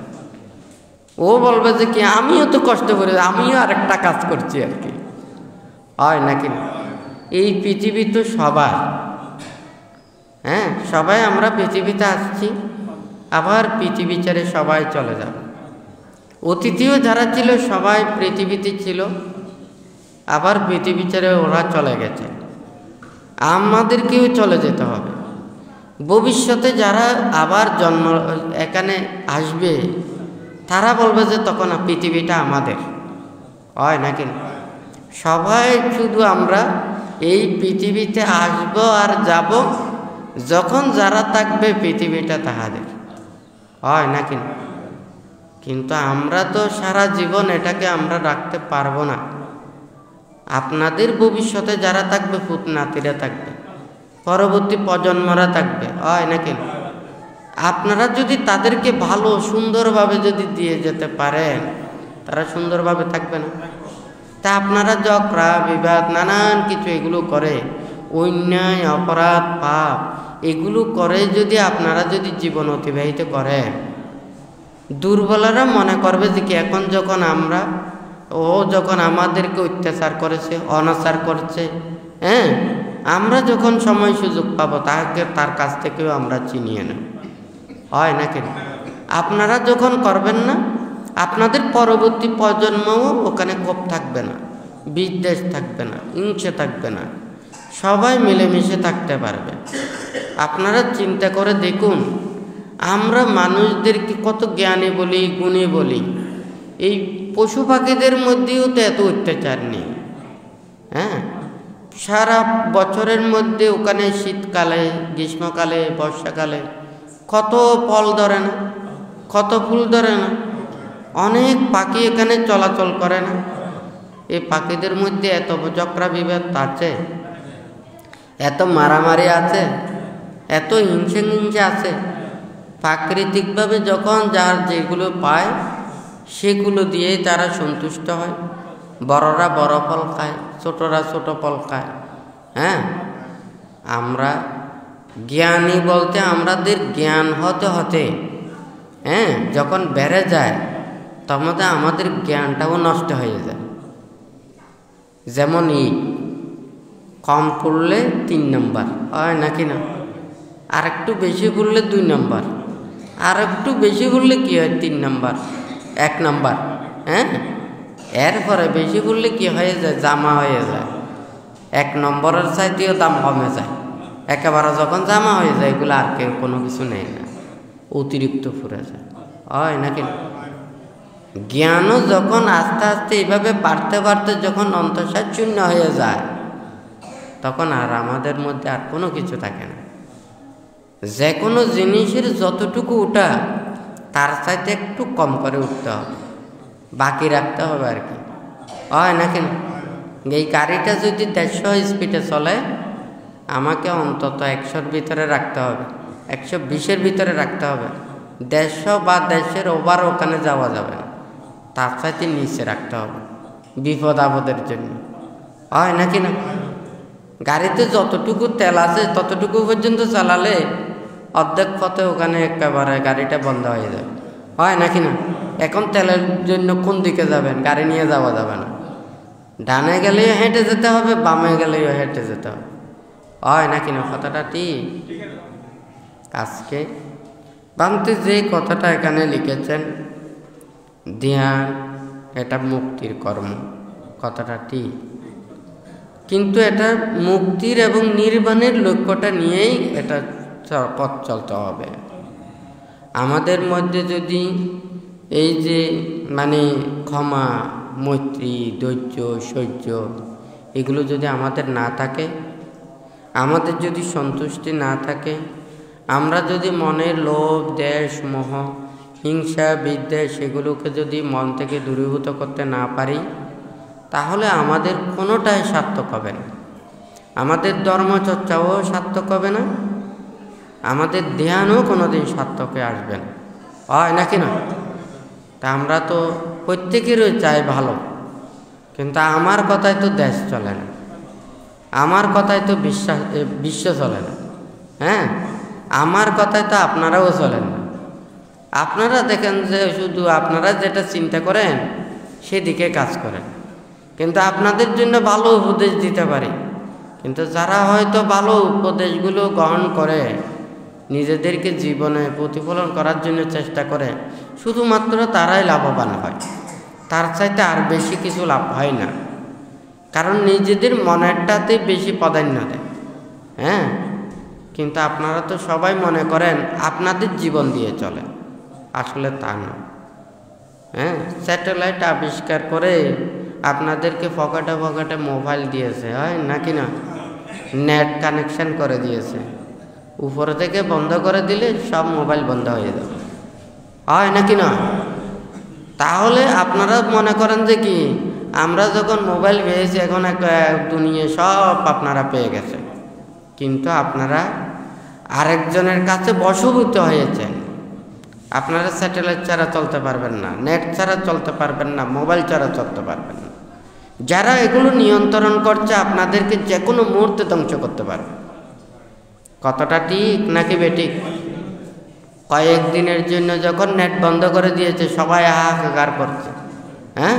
ও বলবে যে কি আমিও তো কষ্ট করে, আমিও আরেকটা কাজ করছি আর কি, হয় নাকি? এই পৃথিবী তো সবার, সবাই আমরা পৃথিবীতে আসছি, আবার পৃথিবী ছেড়ে সবাই চলে যাবে। অতীতেও যারা ছিল সবাই পৃথিবীতে ছিল, আবার পৃথিবী ছেড়ে ওরা চলে গেছে, আমাদেরকেও চলে যেতে হবে। ভবিষ্যতে যারা আবার জন্ম এখানে আসবে, তারা বলবে যে তখন পৃথিবীটা আমাদের, হয় নাকি? সবাই শুধু আমরা এই পৃথিবীতে আসব আর যাব, যখন যারা থাকবে পৃথিবীটা তাহাদের, হয় নাকি? কিন্তু আমরা তো সারা জীবন এটাকে আমরা রাখতে পারবো না। আপনাদের ভবিষ্যতে যারা থাকবে, পুতনাতিরা থাকবে, পরবর্তী প্রজন্মরা থাকবে, হয় নাকি? আপনারা যদি তাদেরকে ভালো সুন্দরভাবে যদি দিয়ে যেতে পারেন, তারা সুন্দরভাবে থাকবে না? তা আপনারা ঝগড়া বিবাদ নানান কিছু এগুলো করে, অন্যায় অপরাধ পাপ এগুলো করে যদি আপনারা যদি জীবন অতিবাহিত করেন, দুর্বলরা মনে করবে যে কি এখন যখন আমরা যখন আমাদেরকে অত্যাচার করেছে, অনাচার করছে, আমরা যখন সময় সুযোগ পাবো তার কাছ থেকেও আমরা চিনিয়ে নেব, হয় নাকি? আপনারা যখন করবেন না, আপনাদের পরবর্তী প্রজন্মও ওখানে ক্ষোভ থাকবে না, বিদ্বেষ থাকবে না, হিংসে থাকবে না, সবাই মিলেমিশে থাকতে পারবে। আপনারা চিন্তা করে দেখুন, আমরা মানুষদেরকে কত জ্ঞানী বলি, গুণী বলি, এই পশু পাখিদের মধ্যেও তো এত অত্যাচার নেই। সারা বছরের মধ্যে ওখানে শীতকালে, গ্রীষ্মকালে, বর্ষাকালে কত ফল ধরে না, কত ফুল ধরে না, অনেক পাখি এখানে চলাচল করে না। এই পাখিদের মধ্যে এত ঝগড়া বিবাদ আছে, এত মারামারি আছে, এত হিংসে আছে। প্রাকৃতিকভাবে যখন যার যেগুলো পায় সেগুলো দিয়েই তারা সন্তুষ্ট হয়। বড়রা বড় ফল খায়, ছোটরা ছোট ফল খায়। আমরা জ্ঞানী বলতে আমাদের জ্ঞান হতে হতে যখন বেড়ে যায়, তখন আমাদের জ্ঞানটাও নষ্ট হয়ে যায়। যেমন কম পড়লে 3 নম্বর হয় নাকি না, আর একটু বেশি পড়লে 2 নম্বর, আর একটু বেশি পড়লে কি হয় 3 নম্বর 1 নম্বর। হ্যাঁ, এরপরে বেশি পড়লে কি হয়ে যায়, জামা হয়ে যায়, 1 নম্বরের চাইতেও দাম কমে যায়। একেবারে যখন জামা হয়ে যায় এগুলো আর কেউ কোনো কিছু নেয় না, অতিরিক্ত ফুরে যায়, হয় নাকি না। জ্ঞানও যখন আস্তে আস্তে এইভাবে বাড়তে বাড়তে যখন অন্তঃসার শূন্য হয়ে যায়, তখন আর আমাদের মধ্যে আর কোনো কিছু থাকে না। যে কোনো জিনিসের যতটুকু উঠা তার চাইতে একটু কম করে উঠতে হবে, বাকি রাখতে হবে আর কি, হয় নাকি না। এই গাড়িটা যদি 150 স্পিডে চলে, আমাকে অন্তত 100-র ভিতরে রাখতে হবে, 120-এর ভিতরে রাখতে হবে। 150 বা 150-এর ওভার ওখানে যাওয়া যাবে না, তার চাইতে নিচে রাখতে হবে বিপদ আপদের জন্য, হয় নাকি না। গাড়িতে যতটুকু তেল আছে ততটুকু পর্যন্ত চালালে অর্ধেক পথে ওখানে একেবারে গাড়িটা বন্ধ হয়ে যায়, হয় নাকি না। এখন তেলের জন্য কোন দিকে যাবেন, গাড়ি নিয়ে যাওয়া যাবে না, ডানে গেলেও হেঁটে যেতে হবে, বামে গেলেও হেঁটে যেতে হবে, হয় নাকি না। কথাটা ঠিক। আজকে বান্তে যে কথাটা এখানে লিখেছেন, ধ্যান এটা মুক্তির কর্ম, কথাটা ঠিক, কিন্তু এটা মুক্তির এবং নির্বাণের লক্ষ্যটা নিয়েই এটা পথ চলতে হবে। আমাদের মধ্যে যদি এই যে ক্ষমা, মৈত্রী, ধৈর্য, সহ্য এগুলো যদি আমাদের না থাকে, আমাদের যদি সন্তুষ্টি না থাকে, আমরা যদি মনের লোভ, দ্বেষ, মোহ, হিংসা, বিদ্বেষ সেগুলোকে যদি মন থেকে দূরীভূত করতে না পারি, তাহলে আমাদের কোনোটাই সার্থক হবে না। আমাদের ধর্মচর্চাও সার্থক হবে না, আমাদের ধ্যানও কোনোদিন সার্থকে আসবে না, হয় নাকি না। তা আমরা তো প্রত্যেকেরই চাই ভালো, কিন্তু আমার কথায় তো দেশ চলে না, আমার কথায় তো বিশ্ব চলে না। হ্যাঁ, আমার কথায় তো আপনারাও চলেন না। আপনারা দেখেন যে শুধু আপনারা যেটা চিন্তা করেন সেদিকে কাজ করেন, কিন্তু আপনাদের জন্য ভালো উপদেশ দিতে পারি, কিন্তু যারা হয়তো ভালো উপদেশগুলো গ্রহণ করে নিজেদেরকে জীবনে প্রতিফলন করার জন্য চেষ্টা করে, শুধুমাত্র তারাই লাভবান হয়, তার চাইতে আর বেশি কিছু লাভ হয় না, কারণ নিজেদের মনেরটাতে বেশি প্রাধান্য দেয়। হ্যাঁ, কিন্তু আপনারা তো সবাই মনে করেন আপনাদের জীবন দিয়ে চলে, আসলে তা না। হ্যাঁ, স্যাটেলাইট আবিষ্কার করে আপনাদেরকে পকেটে পকেটে মোবাইল দিয়েছে, হয় নাকি না, নেট কানেকশন করে দিয়েছে, উপরে থেকে বন্ধ করে দিলে সব মোবাইল বন্ধ হয়ে যাবে, হয় নাকি না। তাহলে আপনারা মনে করেন যে কি আমরা যখন মোবাইল পেয়েছি এখন একটা দুনিয়া সব আপনারা পেয়ে গেছে, কিন্তু আপনারা আরেকজনের কাছে বশীভূত হয়েছেন। আপনারা স্যাটেলাইট ছাড়া চলতে পারবেন না, নেট ছাড়া চলতে পারবেন না, মোবাইল ছাড়া চলতে পারবেন না। যারা এগুলো নিয়ন্ত্রণ করছে আপনাদেরকে যে কোনো মুহূর্তে ধ্বংস করতে পারবে। কতটা ঠিক নাকি বেঠিক? কয়েকদিনের জন্য যখন নেট বন্ধ করে দিয়েছে সবাই হাহাকার করছে। হ্যাঁ,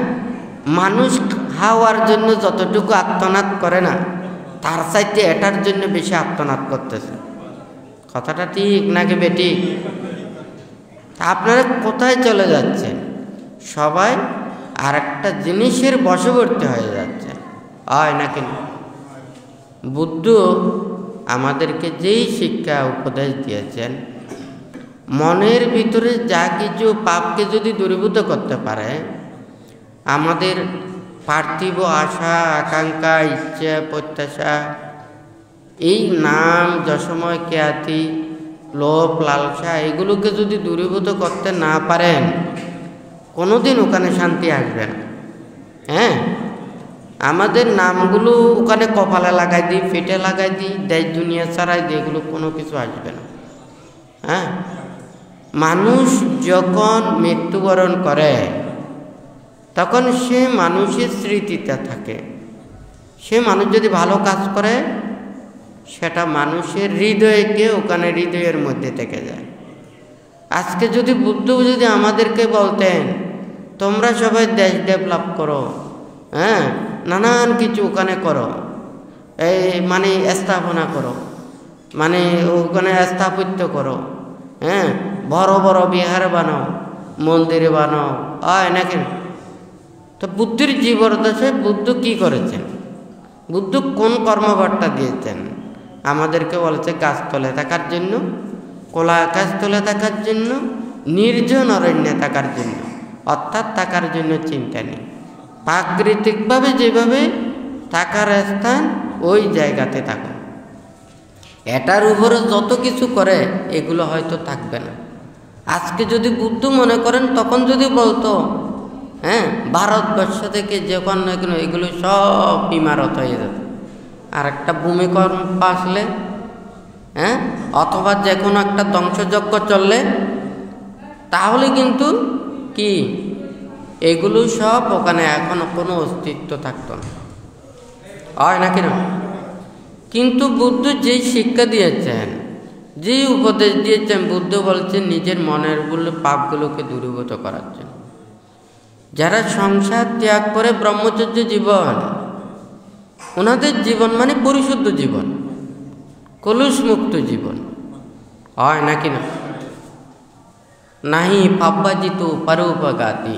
মানুষ খাওয়ার জন্য যতটুকু আত্মনাদ করে না, তার চাইতে এটার জন্য বেশি আত্মনাদ করতেছে। কথাটা ঠিক নাকি বেঠিক? আপনারা কোথায় চলে যাচ্ছেন? সবাই আর একটা জিনিসের বশবর্তী হয়ে যাচ্ছে, হয় নাকি না। বুদ্ধ আমাদেরকে যেই শিক্ষা উপদেশ দিয়েছেন, মনের ভিতরে যা কিছু পাপকে যদি দূরীভূত করতে পারে, আমাদের পার্থিব আশা, আকাঙ্ক্ষা, ইচ্ছা, প্রত্যাশা, এই নাম, যশময়, খ্যাতি, লোভ, লালসা এগুলোকে যদি দূরীভূত করতে না পারেন, কোনোদিন ওখানে শান্তি আসবে না। হ্যাঁ, আমাদের নামগুলো ওখানে কপালে লাগাই দিই, পেটে লাগাই দিই, দেশ দুনিয়া ছাড়াই দিই, এগুলো কোনো কিছু আসবে না। হ্যাঁ, মানুষ যখন মৃত্যুবরণ করে তখন সে মানুষের স্মৃতিতে থাকে। সে মানুষ যদি ভালো কাজ করে সেটা মানুষের হৃদয়কে ওখানে হৃদয়ের মধ্যে থেকে যায়। আজকে যদি বুদ্ধ যদি আমাদেরকে বলতেন তোমরা সবাই দেশ ডেভেলপ করো, হ্যাঁ, নানান কিছু ওখানে করো, এই মানে স্থাপনা করো, মানে ওখানে স্থাপত্য করো, হ্যাঁ, বড় বড় বিহার বানাও, মন্দির বানাও, নাকি? তো বুদ্ধের জীবদ্দশায় বুদ্ধ কি করেছেন? বুদ্ধ কোন কর্মবার্তা দিয়েছেন? আমাদেরকে বলেছে গাছতলে থাকার জন্য, খোলা আকাশ তলে থাকার জন্য, নির্জন অরণ্যে থাকার জন্য, অর্থাৎ থাকার জন্য চিন্তা নেই। প্রাকৃতিকভাবে যেভাবে থাকার স্থান ওই জায়গাতে থাকো। এটার উপরে যত কিছু করে এগুলো হয়তো থাকবে না। আজকে যদি বুদ্ধ মনে করেন, তখন যদি বলতো হ্যাঁ ভারতবর্ষ থেকে যখন এগুলো সব ইমারত হয়ে যেত, আর একটা ভূমিকম্প আসলে, হ্যাঁ, অথবা যে কোনো একটা ধ্বংসযজ্ঞ চললে, তাহলে কিন্তু কি এগুলো সব ওখানে এখন কোনো অস্তিত্ব থাকতো না, হয় নাকি না? কিন্তু বুদ্ধ যেই শিক্ষা দিয়েছেন, যে উপদেশ দিয়েছেন, বুদ্ধ বলছেন নিজের মনের পাপগুলোকে দূরীভূত করার জন্য। যারা সংসার ত্যাগ করে ব্রহ্মচর্য জীবন, ওনাদের জীবন মানে পরিশুদ্ধ জীবন, কলুষমুক্ত জীবন, হয় নাকি না? নাহি পাব্বাজিত পরোপগাতি,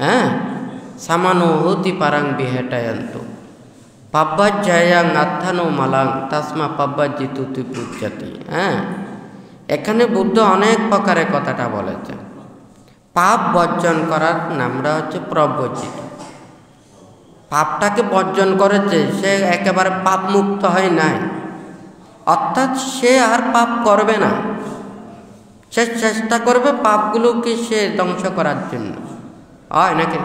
হ্যাঁ, সামানো হতি পারাং বিহেটায়ন্ত, পাব্বাজ্জায়াং আত্থানো মালাং তাসমা পাব্বাজিত ত্রিপুজ্জাতি। হ্যাঁ, এখানে বুদ্ধ অনেক প্রকারে কথাটা বলেছেন। পাপ বর্জন করার নামটা হচ্ছে প্রব্রজিত। পাপটাকে বর্জন করেছে, সে একেবারে পাপ মুক্ত হয় নাই, অর্থাৎ সে আর পাপ করবে না, সে চেষ্টা করবে পাপগুলোকে সে ধ্বংস করার জন্য, হয় নাকি?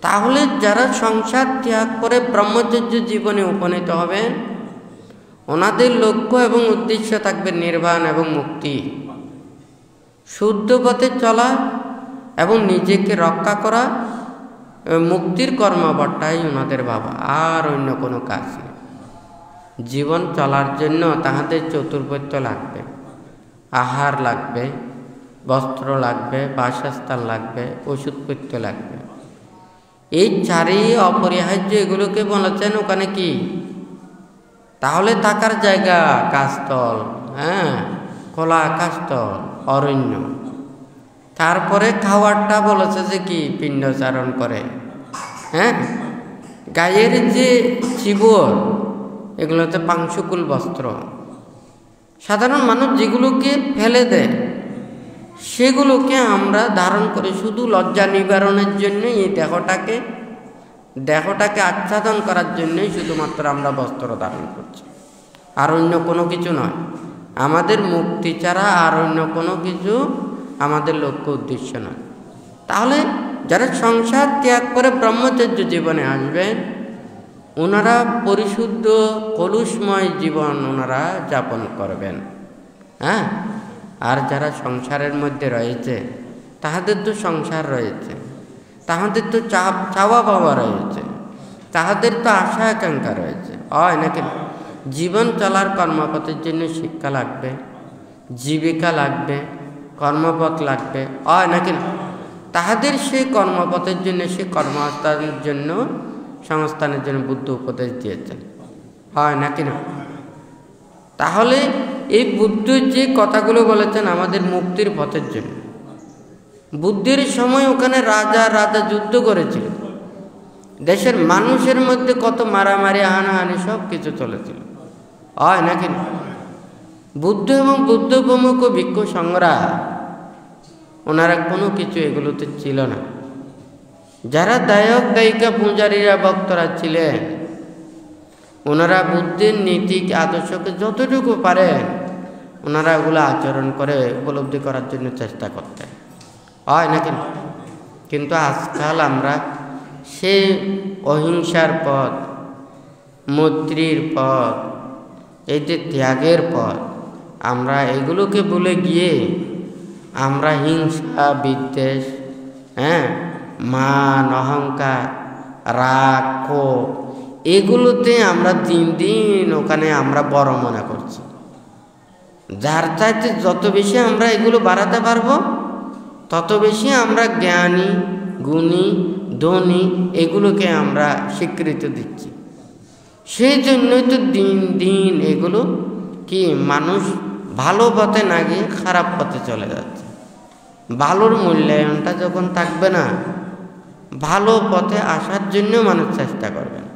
তাহলে যারা সংসার ত্যাগ করে ব্রহ্মচর্য জীবনে উপনীত হবেন, ওনাদের লক্ষ্য এবং উদ্দেশ্য থাকবে নির্বাণ এবং মুক্তি, শুদ্ধ পথে চলা এবং নিজেকে রক্ষা করা, মুক্তির কর্মবর্তাই ওনাদের ভাবা, আর অন্য কোনো কাজ নেই। জীবন চলার জন্য তাহাদের চতুর্পত্য লাগবে, আহার লাগবে, বস্ত্র লাগবে, বাসস্থান লাগবে, ওষুধপত্য লাগবে। এই চারই অপরিহার্য, এগুলোকে বলেছেন ওখানে কি? তাহলে থাকার জায়গা গাছতল, হ্যাঁ, খোলা আকাশতল, অরণ্য। তারপরে খাওয়ারটা বলেছে যে কি? পিণ্ডচারণ করে, হ্যাঁ, গায়ের যে চিবর, এগুলোতে পাংশুকুল বস্ত্র। সাধারণ মানুষ যেগুলোকে ফেলে দেয়, সেগুলোকে আমরা ধারণ করে শুধু লজ্জা নিবারণের জন্য, এই দেহটাকে আচ্ছাদন করার জন্যই শুধুমাত্র আমরা বস্ত্র ধারণ করছি, আর অন্য কোনো কিছু নয়। আমাদের মুক্তি ছাড়া আর অন্য কোনো কিছু আমাদের লক্ষ্য উদ্দেশ্য নয়। তাহলে যারা সংসার ত্যাগ করে ব্রহ্মচর্য জীবনে আসবেন, ওনারা পরিশুদ্ধ কলুষময় জীবন ওনারা যাপন করবেন। হ্যাঁ, আর যারা সংসারের মধ্যে রয়েছে, তাহাদের তো সংসার রয়েছে, তাহাদের তো চাওয়া পাওয়া রয়েছে, তাহাদের তো আশা আকাঙ্ক্ষা রয়েছে, হয় নাকি? জীবন চলার কর্মপথের জন্য শিক্ষা লাগবে, জীবিকা লাগবে, কর্মপথ লাগবে, হয় নাকি? তাহাদের সেই কর্মপথের জন্য, সেই কর্মস্থানের জন্য, সংস্থানের জন্য বুদ্ধ উপদেশ দিয়েছেন, হয় নাকি না? তাহলে এই বুদ্ধ যে কথাগুলো বলেছেন আমাদের মুক্তির পথের জন্য। বুদ্ধের সময় ওখানে রাজা যুদ্ধ করেছিল, দেশের মানুষের মধ্যে কত মারামারি, হানাহানি সব কিছু চলেছিল, হয় নাকি? বুদ্ধ এবং বুদ্ধ প্রমুখ ভিক্ষু সংগ্রাহ, ওনারা কোনো কিছু এগুলোতে ছিল না। যারা দায়ক দায়িকা পূজারীরা ভক্তরা ছিলেন, ওনারা বুদ্ধের নীতি আদর্শকে যতটুকু পারেন ওনারা ওগুলো আচরণ করে উপলব্ধি করার জন্য চেষ্টা করতেন, হয় নাকি? কিন্তু আজকাল আমরা সে অহিংসার পথ, মৈত্রীর পথ, এই যে ত্যাগের পথ, আমরা এগুলোকে ভুলে গিয়ে আমরা হিংসা, বিদ্বেষ, হ্যাঁ, মান, অহংকার, রাগ, ক্ষোভ, এগুলোতে আমরা দিন দিন ওখানে আমরা বড় মনে করছি। যার চাইতে যত বেশি আমরা এগুলো বাড়াতে পারবো, তত বেশি আমরা জ্ঞানী, গুণী, ধনী, এগুলোকে আমরা স্বীকৃতি দিচ্ছি। সেই জন্যই তো দিন দিন এগুলো কি মানুষ ভালো পথে না গিয়ে খারাপ পথে চলে যাচ্ছে। ভালোর মূল্যায়নটা যখন থাকবে না, ভালো পথে আসার জন্য মানুষ চেষ্টা করবে না।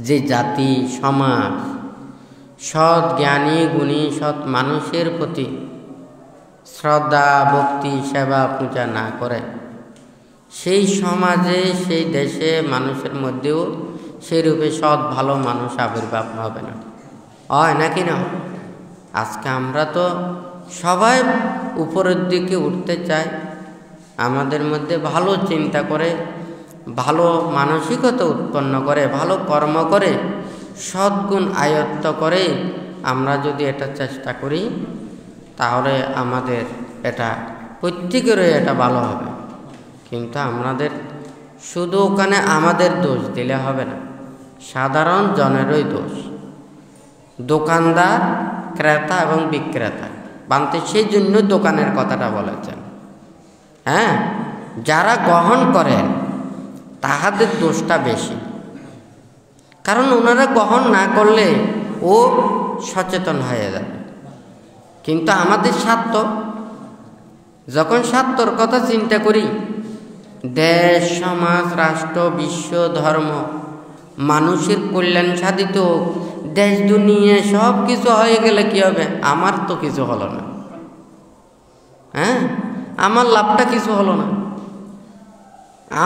যে জাতি সমাজ সৎ জ্ঞানী গুণী সৎ মানুষের প্রতি শ্রদ্ধা ভক্তি সেবা পূজা না করে, সেই সমাজে সেই দেশে মানুষের মধ্যেও সেই রূপে সৎ ভালো মানুষ আবির্ভাব হবে না। হয় নাকি না? আজকে আমরা তো সবাই উপরের দিকে উঠতে চাই, আমাদের মধ্যে ভালো চিন্তা করে, ভালো মানসিকতা উৎপন্ন করে, ভালো কর্ম করে, সদ্গুণ আয়ত্ত করে আমরা যদি এটা চেষ্টা করি, তাহলে আমাদের এটা প্রত্যেকেরই এটা ভালো হবে। কিন্তু আমাদের শুধু ওখানে আমাদের দোষ দিলে হবে না, সাধারণ জনেরই দোষ। দোকানদার, ক্রেতা এবং বিক্রেতা বানতে সেই জন্য দোকানের কথাটা বলেছেন। হ্যাঁ, যারা গ্রহণ করেন তাহাদের দোষটা বেশি, কারণ ওনারা গ্রহণ না করলে ও সচেতন হয়ে যাবে। কিন্তু আমাদের স্বার্থ, যখন স্বার্থর কথা চিন্তা করি, দেশ সমাজ রাষ্ট্র বিশ্ব ধর্ম মানুষের কল্যাণ সাধিত, দেশ দুনিয়া সব কিছু হয়ে গেলে কি হবে? আমার তো কিছু হলো না। হ্যাঁ, আমার লাভটা কিছু হলো না।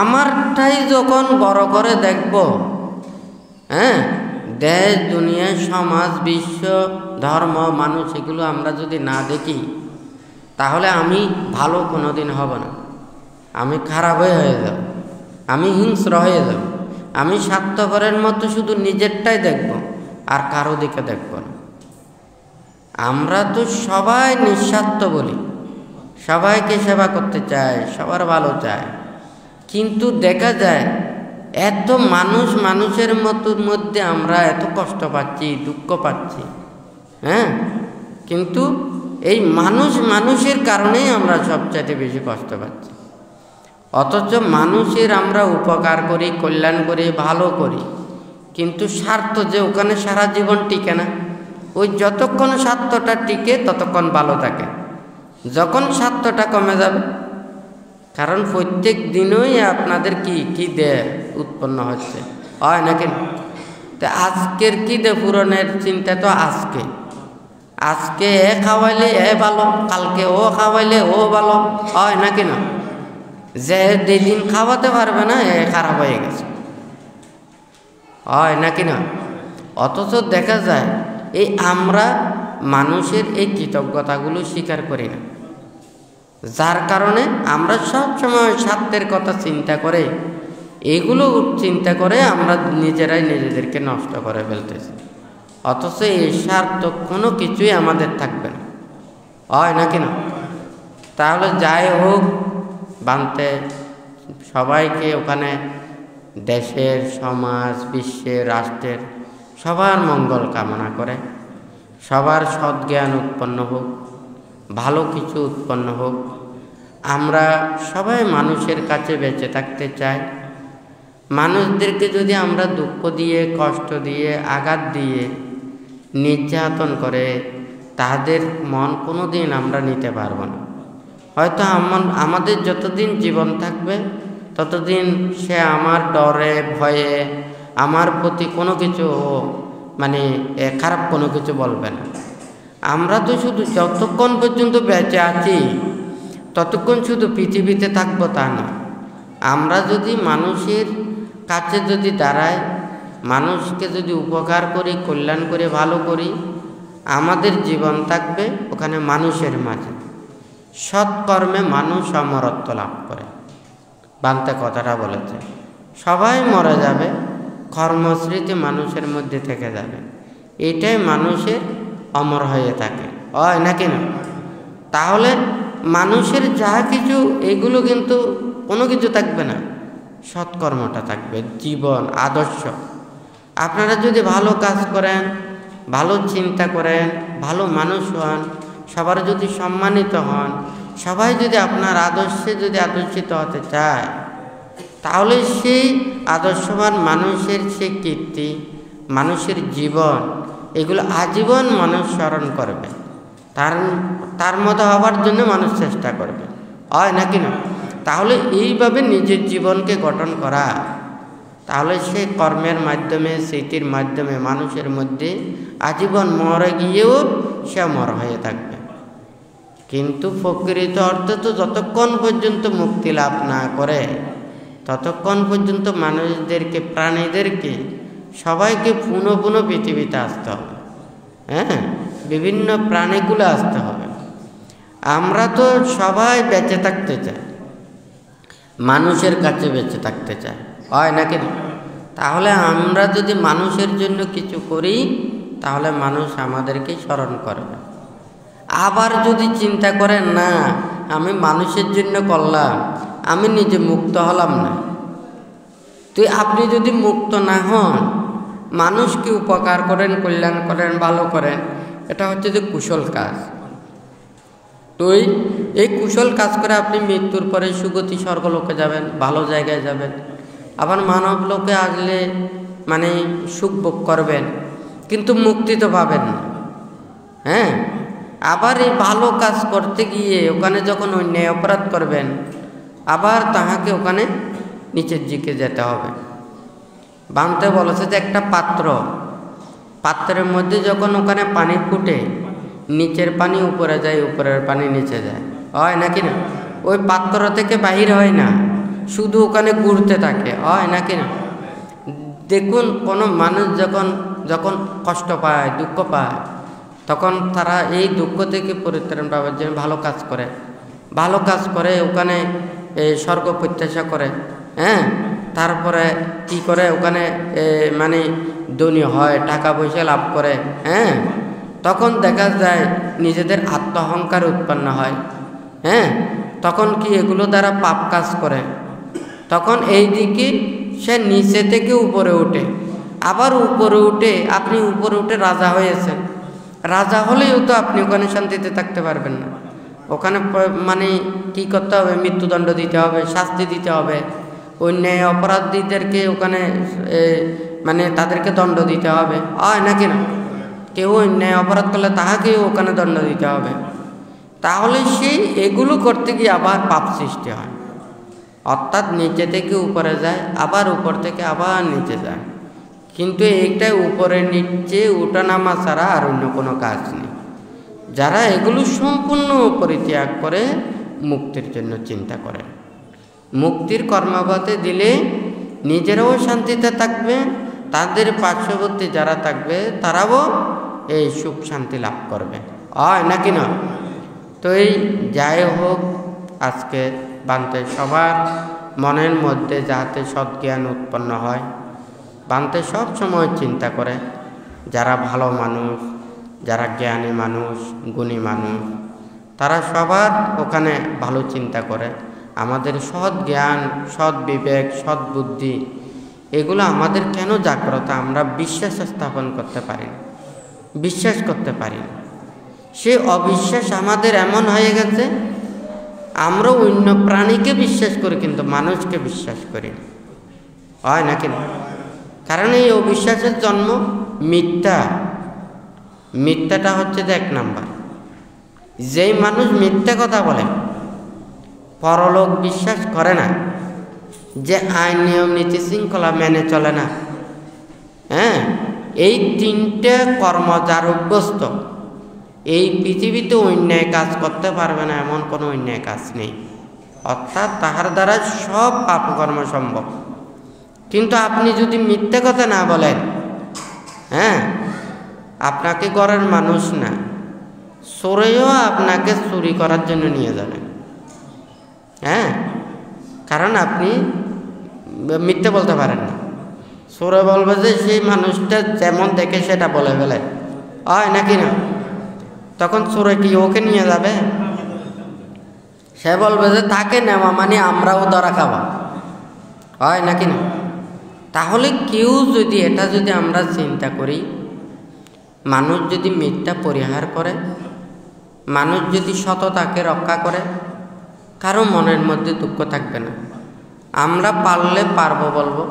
আমারটাই যখন বড় করে দেখব, হ্যাঁ, দেশ দুনিয়া সমাজ বিশ্ব ধর্ম মানুষ এগুলো আমরা যদি না দেখি, তাহলে আমি ভালো কোনোদিন হব না। আমি খারাপ হয়ে যাব, আমি হিংস্র হয়ে যাব, আমি স্বার্থপরের মতো শুধু নিজেরটাই দেখব আর কারো দিকে দেখব না। আমরা তো সবাই নিঃস্বার্থ বলি, সবাইকে সেবা করতে চাই, সবার ভালো চাই, কিন্তু দেখা যায় এত মানুষের মধ্যে আমরা এত কষ্ট পাচ্ছি, দুঃখ পাচ্ছি। হ্যাঁ, কিন্তু এই মানুষের কারণেই আমরা সবচাইতে বেশি কষ্ট পাচ্ছি। অথচ মানুষের আমরা উপকার করি, কল্যাণ করি, ভালো করি, কিন্তু স্বার্থ যে ওখানে সারা জীবন টিকে না। ওই যতক্ষণ স্বার্থটা টিকে ততক্ষণ ভালো থাকে, যখন স্বার্থটা কমে যাবে, কারণ প্রত্যেক দিনই আপনাদের কি দেয় উৎপন্ন হচ্ছে, হয় নাকি? তো আজকের কি দে পূরণের চিন্তা তো আজকে এ খাওয়াইলে এ ভালো, কালকে ও খাওয়াইলে ও ভালো, হয় নাকি না? যে যেদিন খাওয়াতে পারবে না এ খারাপ হয়ে গেছে, হয় নাকি না? অথচ দেখা যায় এই আমরা মানুষের এই কৃতজ্ঞতাগুলো স্বীকার করি না, যার কারণে আমরা সবসময় স্বার্থের কথা চিন্তা করে, এগুলো চিন্তা করে আমরা নিজেরাই নিজেদেরকে নষ্ট করে ফেলতেছি। অথচ এই স্বার্থ কোনো কিছুই আমাদের থাকবে না, হয় নাকি না? তাহলে যাই হোক, বানতে সবাইকে ওখানে দেশের সমাজ বিশ্বের রাষ্ট্রের সবার মঙ্গল কামনা করে, সবার সদ্জ্ঞান উৎপন্ন হোক, ভালো কিছু উৎপন্ন হোক। আমরা সবাই মানুষের কাছে বেঁচে থাকতে চাই। মানুষদেরকে যদি আমরা দুঃখ দিয়ে, কষ্ট দিয়ে, আঘাত দিয়ে, নির্যাতন করে, তাদের মন কোনো দিন আমরা নিতে পারবো না। হয়তো আমাদের যতদিন জীবন থাকবে ততদিন সে আমার ডরে ভয়ে আমার প্রতি কোনো কিছু মানে খারাপ কোনো কিছু বলবে না। আমরা তো শুধু যতক্ষণ পর্যন্ত বেঁচে আছি ততক্ষণ শুধু পৃথিবীতে থাকবো তা না। আমরা যদি মানুষের কাছে যদি দাঁড়াই, মানুষকে যদি উপকার করি, কল্যাণ করে, ভালো করি, আমাদের জীবন থাকবে ওখানে মানুষের মাঝে। সৎকর্মে মানুষ অমরত্ব লাভ করে, বাংলা কথাটা বলেছে। সবাই মরে যাবে, কর্মস্মৃতি মানুষের মধ্যে থেকে যাবে, এটাই মানুষের অমর হয়ে থাকে, হয় নাকি না? তাহলে মানুষের যা কিছু এগুলো কিন্তু কোনো কিছু থাকবে না, সৎকর্মটা থাকবে, জীবন আদর্শ। আপনারা যদি ভালো কাজ করেন, ভালো চিন্তা করেন, ভালো মানুষ হন, সবার যদি সম্মানিত হন, সবাই যদি আপনার আদর্শে যদি আদর্শিত হতে চায়, তাহলে সেই আদর্শবান মানুষের সেই কীর্তি মানুষের জীবন, এগুলো আজীবন মানুষ স্মরণ করবে, তার মতো হওয়ার জন্য মানুষ চেষ্টা করবে, হয় নাকি না? তাহলে এইভাবে নিজের জীবনকে গঠন করা, তাহলে সে কর্মের মাধ্যমে, স্মৃতির মাধ্যমে মানুষের মধ্যে আজীবন মরে গিয়েও সে অমর হয়ে থাকবে। কিন্তু প্রকৃত অর্থে তো যতক্ষণ পর্যন্ত মুক্তি লাভ না করে ততক্ষণ পর্যন্ত মানুষদেরকে, প্রাণীদেরকে সবাইকে পুনঃ পুনঃ পৃথিবীতে আসতে হবে। হ্যাঁ, বিভিন্ন প্রাণীগুলো আসতে হবে। আমরা তো সবাই বেঁচে থাকতে চাই, মানুষের কাছে বেঁচে থাকতে চাই, হয় নাকি না? তাহলে আমরা যদি মানুষের জন্য কিছু করি তাহলে মানুষ আমাদেরকে স্মরণ করবে। আবার যদি চিন্তা করেন না আমি মানুষের জন্য করলাম, আমি নিজে মুক্ত হলাম না, তো আপনি যদি মুক্ত না হন, মানুষকে উপকার করেন, কল্যাণ করেন, ভালো করেন, এটা হচ্ছে যে কুশল কাজ। তো এই কুশল কাজ করে আপনি মৃত্যুর পরে সুগতি স্বর্গলোকে যাবেন, ভালো জায়গায় যাবেন। আবার মানব লোকে আসলে মানে সুখ ভোগ করবেন, কিন্তু মুক্তি তো পাবেন না। হ্যাঁ, আবার এই ভালো কাজ করতে গিয়ে ওখানে যখন অন্যায় অপরাধ করবেন, আবার তাহাকে ওখানে নিচের দিকে যেতে হবে। বানতে বলেছে যে একটা পাত্রের মধ্যে যখন ওখানে পানি ফুটে, নিচের পানি উপরে যায়, উপরের পানি নিচে যায়, হয় নাকি না? ওই পাত্র থেকে বাহির হয় না, শুধু ওখানে ঘুরতে থাকে, হয় নাকি না? দেখুন, কোনো মানুষ যখন কষ্ট পায়, দুঃখ পায়, তখন তারা এই দুঃখ থেকে পরিত্রাণ পাওয়ার জন্য ভালো কাজ করে ওখানে স্বর্গ প্রত্যাশা করে। হ্যাঁ, তারপরে কি করে ওখানে মানে ধনী হয়, টাকা পয়সা লাভ করে। হ্যাঁ, তখন দেখা যায় নিজেদের আত্ম অহংকার উৎপন্ন হয়। হ্যাঁ, তখন কি এগুলো দ্বারা পাপ কাজ করে, তখন এই দিকে সে নিচে থেকে উপরে ওঠে। আবার উপরে উঠে, আপনি উপরে উঠে রাজা হয়েছেন, রাজা হলেও তো আপনি ওখানে শান্তিতে থাকতে পারবেন না। ওখানে মানে কি করতে হবে? মৃত্যুদণ্ড দিতে হবে, শাস্তি দিতে হবে, অন্যায় অপরাধীদেরকে ওখানে মানে তাদেরকে দণ্ড দিতে হবে, হয় নাকি না? কেউ অন্যায় অপরাধ করলে তাহাকেও ওখানে দণ্ড দিতে হবে। তাহলে সেই এগুলো করতে গিয়ে আবার পাপ সৃষ্টি হয়, অর্থাৎ নিচে থেকে উপরে যায়, আবার উপর থেকে আবার নিচে যায়। কিন্তু এইটাই উপরে নিচে ওঠানামা ছাড়া আর অন্য কোনো কাজ নেই। যারা এগুলো সম্পূর্ণ পরিত্যাগ করে মুক্তির জন্য চিন্তা করে, মুক্তির কর্মপথে দিলে নিজেরাও শান্তিতে থাকবে, তাদের পার্শ্ববর্তী যারা থাকবে তারাও এই সুখ শান্তি লাভ করবে, হয় নাকি না? তো এই যাই হোক, আজকে বান্তে সবার মনের মধ্যে যাতে সদ্জ্ঞান উৎপন্ন হয়, বান্তে সব সময় চিন্তা করে যারা ভালো মানুষ, যারা জ্ঞানী মানুষ, গুণী মানুষ, তারা সবার ওখানে ভালো চিন্তা করে। আমাদের সৎ জ্ঞান, সৎ বিবেক, সৎ বুদ্ধি, এগুলো আমাদের কেন জাগ্রত? আমরা বিশ্বাস স্থাপন করতে পারি না, বিশ্বাস করতে পারি না। সে অবিশ্বাস আমাদের এমন হয়ে গেছে, আমরা অন্য প্রাণীকে বিশ্বাস করি কিন্তু মানুষকে বিশ্বাস করি, হয় নাকি না? কারণ এই অবিশ্বাসের জন্ম মিথ্যাটা হচ্ছে যে 1 নাম্বার। যেই মানুষ মিথ্যা কথা বলে, পরলোক বিশ্বাস করে না, যে আইন নিয়ম নীতি শৃঙ্খলা মেনে চলে না, হ্যাঁ, এই 3টে কর্ম যার অভ্যস্ত, এই পৃথিবীতে অন্যায় কাজ করতে পারবে না, এমন কোনো অন্যায় কাজ নেই। অর্থাৎ তাহার দ্বারা সব পাপকর্ম সম্ভব। কিন্তু আপনি যদি মিথ্যে কথা না বলেন, হ্যাঁ, আপনাকে ঘরের মানুষ না, চোরেও আপনাকে চুরি করার জন্য নিয়ে যাবেন। হ্যাঁ, কারণ আপনি মিথ্যে বলতে পারেন না। চোরে বলবে যে সেই মানুষটা যেমন দেখে সেটা বলে ফেলে, হয় নাকি না? তখন চোরে কি ওকে নিয়ে যাবে? সে বলবে যে তাকে নেওয়া মানে আমরাও ধরা খাওয়া, হয় নাকি না? তাহলে কেউ যদি আমরা চিন্তা করি, মানুষ যদি মিথ্যা পরিহার করে, মানুষ যদি সততাকে রক্ষা করে, কারো মনের মধ্যে দুঃখ থাকবে না। আমরা পারলে পারবো বলবো,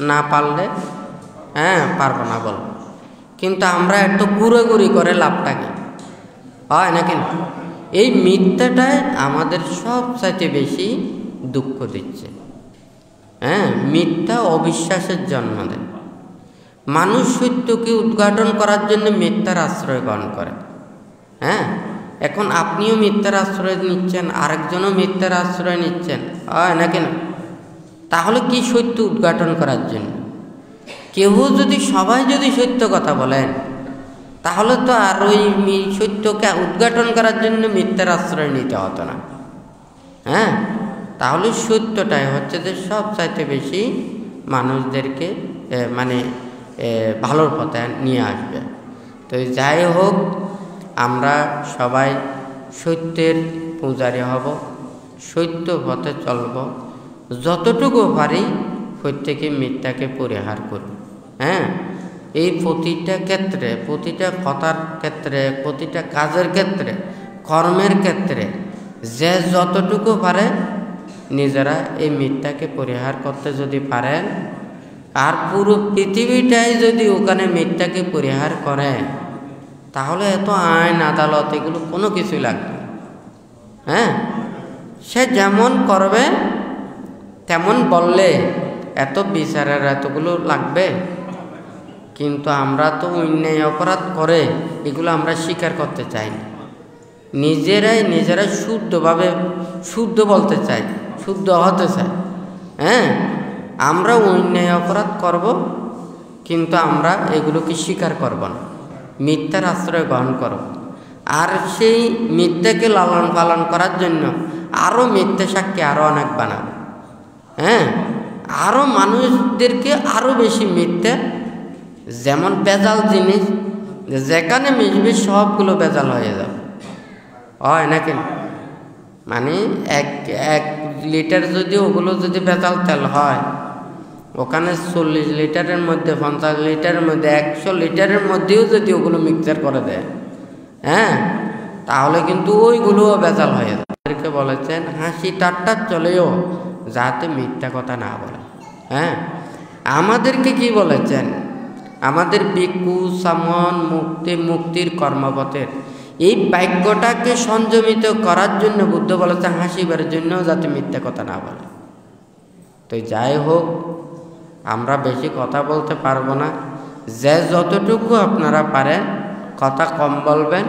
না পারলে হ্যাঁ, পারবো না বল, কিন্তু আমরা একটু ঘুরে করে লাভটা কি হয় নাকি? এই মিথ্যাটাই আমাদের সবচাইতে বেশি দুঃখ দিচ্ছে। হ্যাঁ, মিথ্যা অবিশ্বাসের জন্ম দেয়। মানুষ সত্যকে উদ্ঘাটন করার জন্য মিথ্যার আশ্রয় গ্রহণ করে। হ্যাঁ, এখন আপনিও মিথ্যার আশ্রয় নিচ্ছেন, আরেকজনও মিথ্যার আশ্রয় নিচ্ছেন, হয় নাকি না? তাহলে কি সত্য উদ্ঘাটন করার জন্য? সবাই যদি সত্য কথা বলেন, তাহলে তো আর ওই সত্যকে উদ্ঘাটন করার জন্য মিথ্যার আশ্রয় নিতে হতো না। হ্যাঁ, তাহলে সত্যটাই হচ্ছে যে সবচাইতে বেশি মানুষদেরকে ভালোর পথে নিয়ে আসবে। তো যাই হোক, আমরা সবাই সত্যের পূজারী হব, সত্য পথে চলব, যতটুকু পারি প্রত্যেকে মিথ্যাকে পরিহার করব। হ্যাঁ, এই প্রতিটা ক্ষেত্রে, প্রতিটা কথার ক্ষেত্রে, প্রতিটা কাজের ক্ষেত্রে, কর্মের ক্ষেত্রে যে যতটুকু পারে নিজেরা এই মিথ্যাকে পরিহার করতে যদি পারেন, আর পুরো পৃথিবীটাই যদি ওখানে মিথ্যাকে পরিহার করে, তাহলে এত আইন আদালত এগুলো কোনো কিছুই লাগবে না। হ্যাঁ, সে যেমন করবে তেমন বললে এত বিচারের এতগুলো লাগবে। কিন্তু আমরা তো অন্যায় অপরাধ করে এগুলো আমরা স্বীকার করতে চাই না। নিজেরাই শুদ্ধভাবে শুদ্ধ বলতে চাই, শুদ্ধ হতে চাই। হ্যাঁ, আমরা অন্যায় অপরাধ করব, কিন্তু আমরা এগুলোকে স্বীকার করব না, মিথ্যার আশ্রয় গ্রহণ করব। আর সেই মিথ্যাকে লালন পালন করার জন্য আরও মিথ্যা সাক্ষী আরও অনেক বানাবো। হ্যাঁ, আরও মানুষদেরকে আরও বেশি মিথ্যা, যেমন বেজাল জিনিস যেখানে মিশবে সবগুলো বেজাল হয়ে যাবে, হয় নাকি? এক লিটার যদি ওগুলো যদি বেজাল তেল হয়, ওখানে 40 লিটারের মধ্যে, 50 লিটারের মধ্যে, 100 লিটারের মধ্যেও যদি ওগুলো মিক্সচার করে দেয়, হ্যাঁ, তাহলে কিন্তু ওইগুলোও বেজাল হয়ে যায়। আমাদেরকে বলেছেন হাসি ঠাট্টা চলেও যাতে মিথ্যা কথা না বলে। হ্যাঁ, আমাদেরকে কি বলেছেন? আমাদের ভিক্ষু সামন মুক্তির কর্মপথের এই বাক্যটাকে সংযমিত করার জন্য বুদ্ধ বলেছেন হাসিবার জন্য যাতে মিথ্যা কথা না বলে। তো যাই হোক, আমরা বেশি কথা বলতে পারবো না, যে যতটুকু আপনারা পারেন কথা কম বলবেন,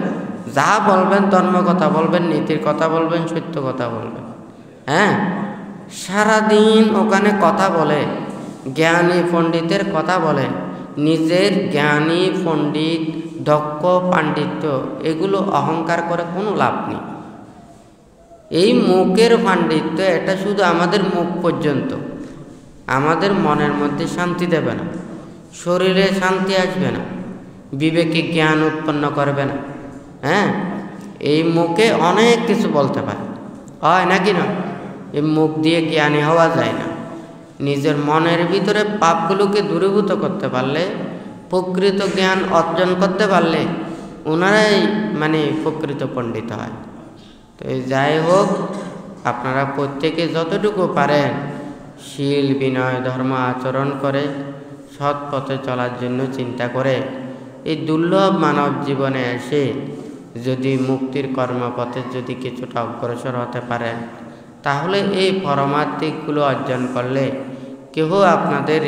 যা বলবেন ধর্ম কথা বলবেন, নীতির কথা বলবেন, সত্য কথা বলবেন। হ্যাঁ, সারাদিন ওখানে কথা বলে, জ্ঞানী পণ্ডিতের কথা বলে, নিজের জ্ঞানী পণ্ডিত দক্ষ পাণ্ডিত্য এগুলো অহংকার করে কোনো লাভ নেই। এই মুখের পাণ্ডিত্য এটা শুধু আমাদের মুখ পর্যন্ত, আমাদের মনের মধ্যে শান্তি দেবে না, শরীরে শান্তি আসবে না, বিবেকে জ্ঞান উৎপন্ন করবে না। হ্যাঁ, এই মুখে অনেক কিছু বলতে পারে, হয় নাকি না? এই মুখ দিয়ে জ্ঞানী হওয়া যায় না। নিজের মনের ভিতরে পাপগুলোকে দূরীভূত করতে পারলে, প্রকৃত জ্ঞান অর্জন করতে পারলে ওনারাই প্রকৃত পণ্ডিত হয়। তো যাই হোক, আপনারা প্রত্যেকে যতটুকু পারেন শীল বিনয় ধর্ম আচরণ করে সৎ পথে চলার জন্য চিন্তা করে এই দুর্লভ মানব জীবনে এসে যদি মুক্তির কর্মপথে যদি কিছুটা অগ্রসর হতে পারেন, তাহলে এই পরমার্থিকগুলো অর্জন করলে কেউ আপনাদের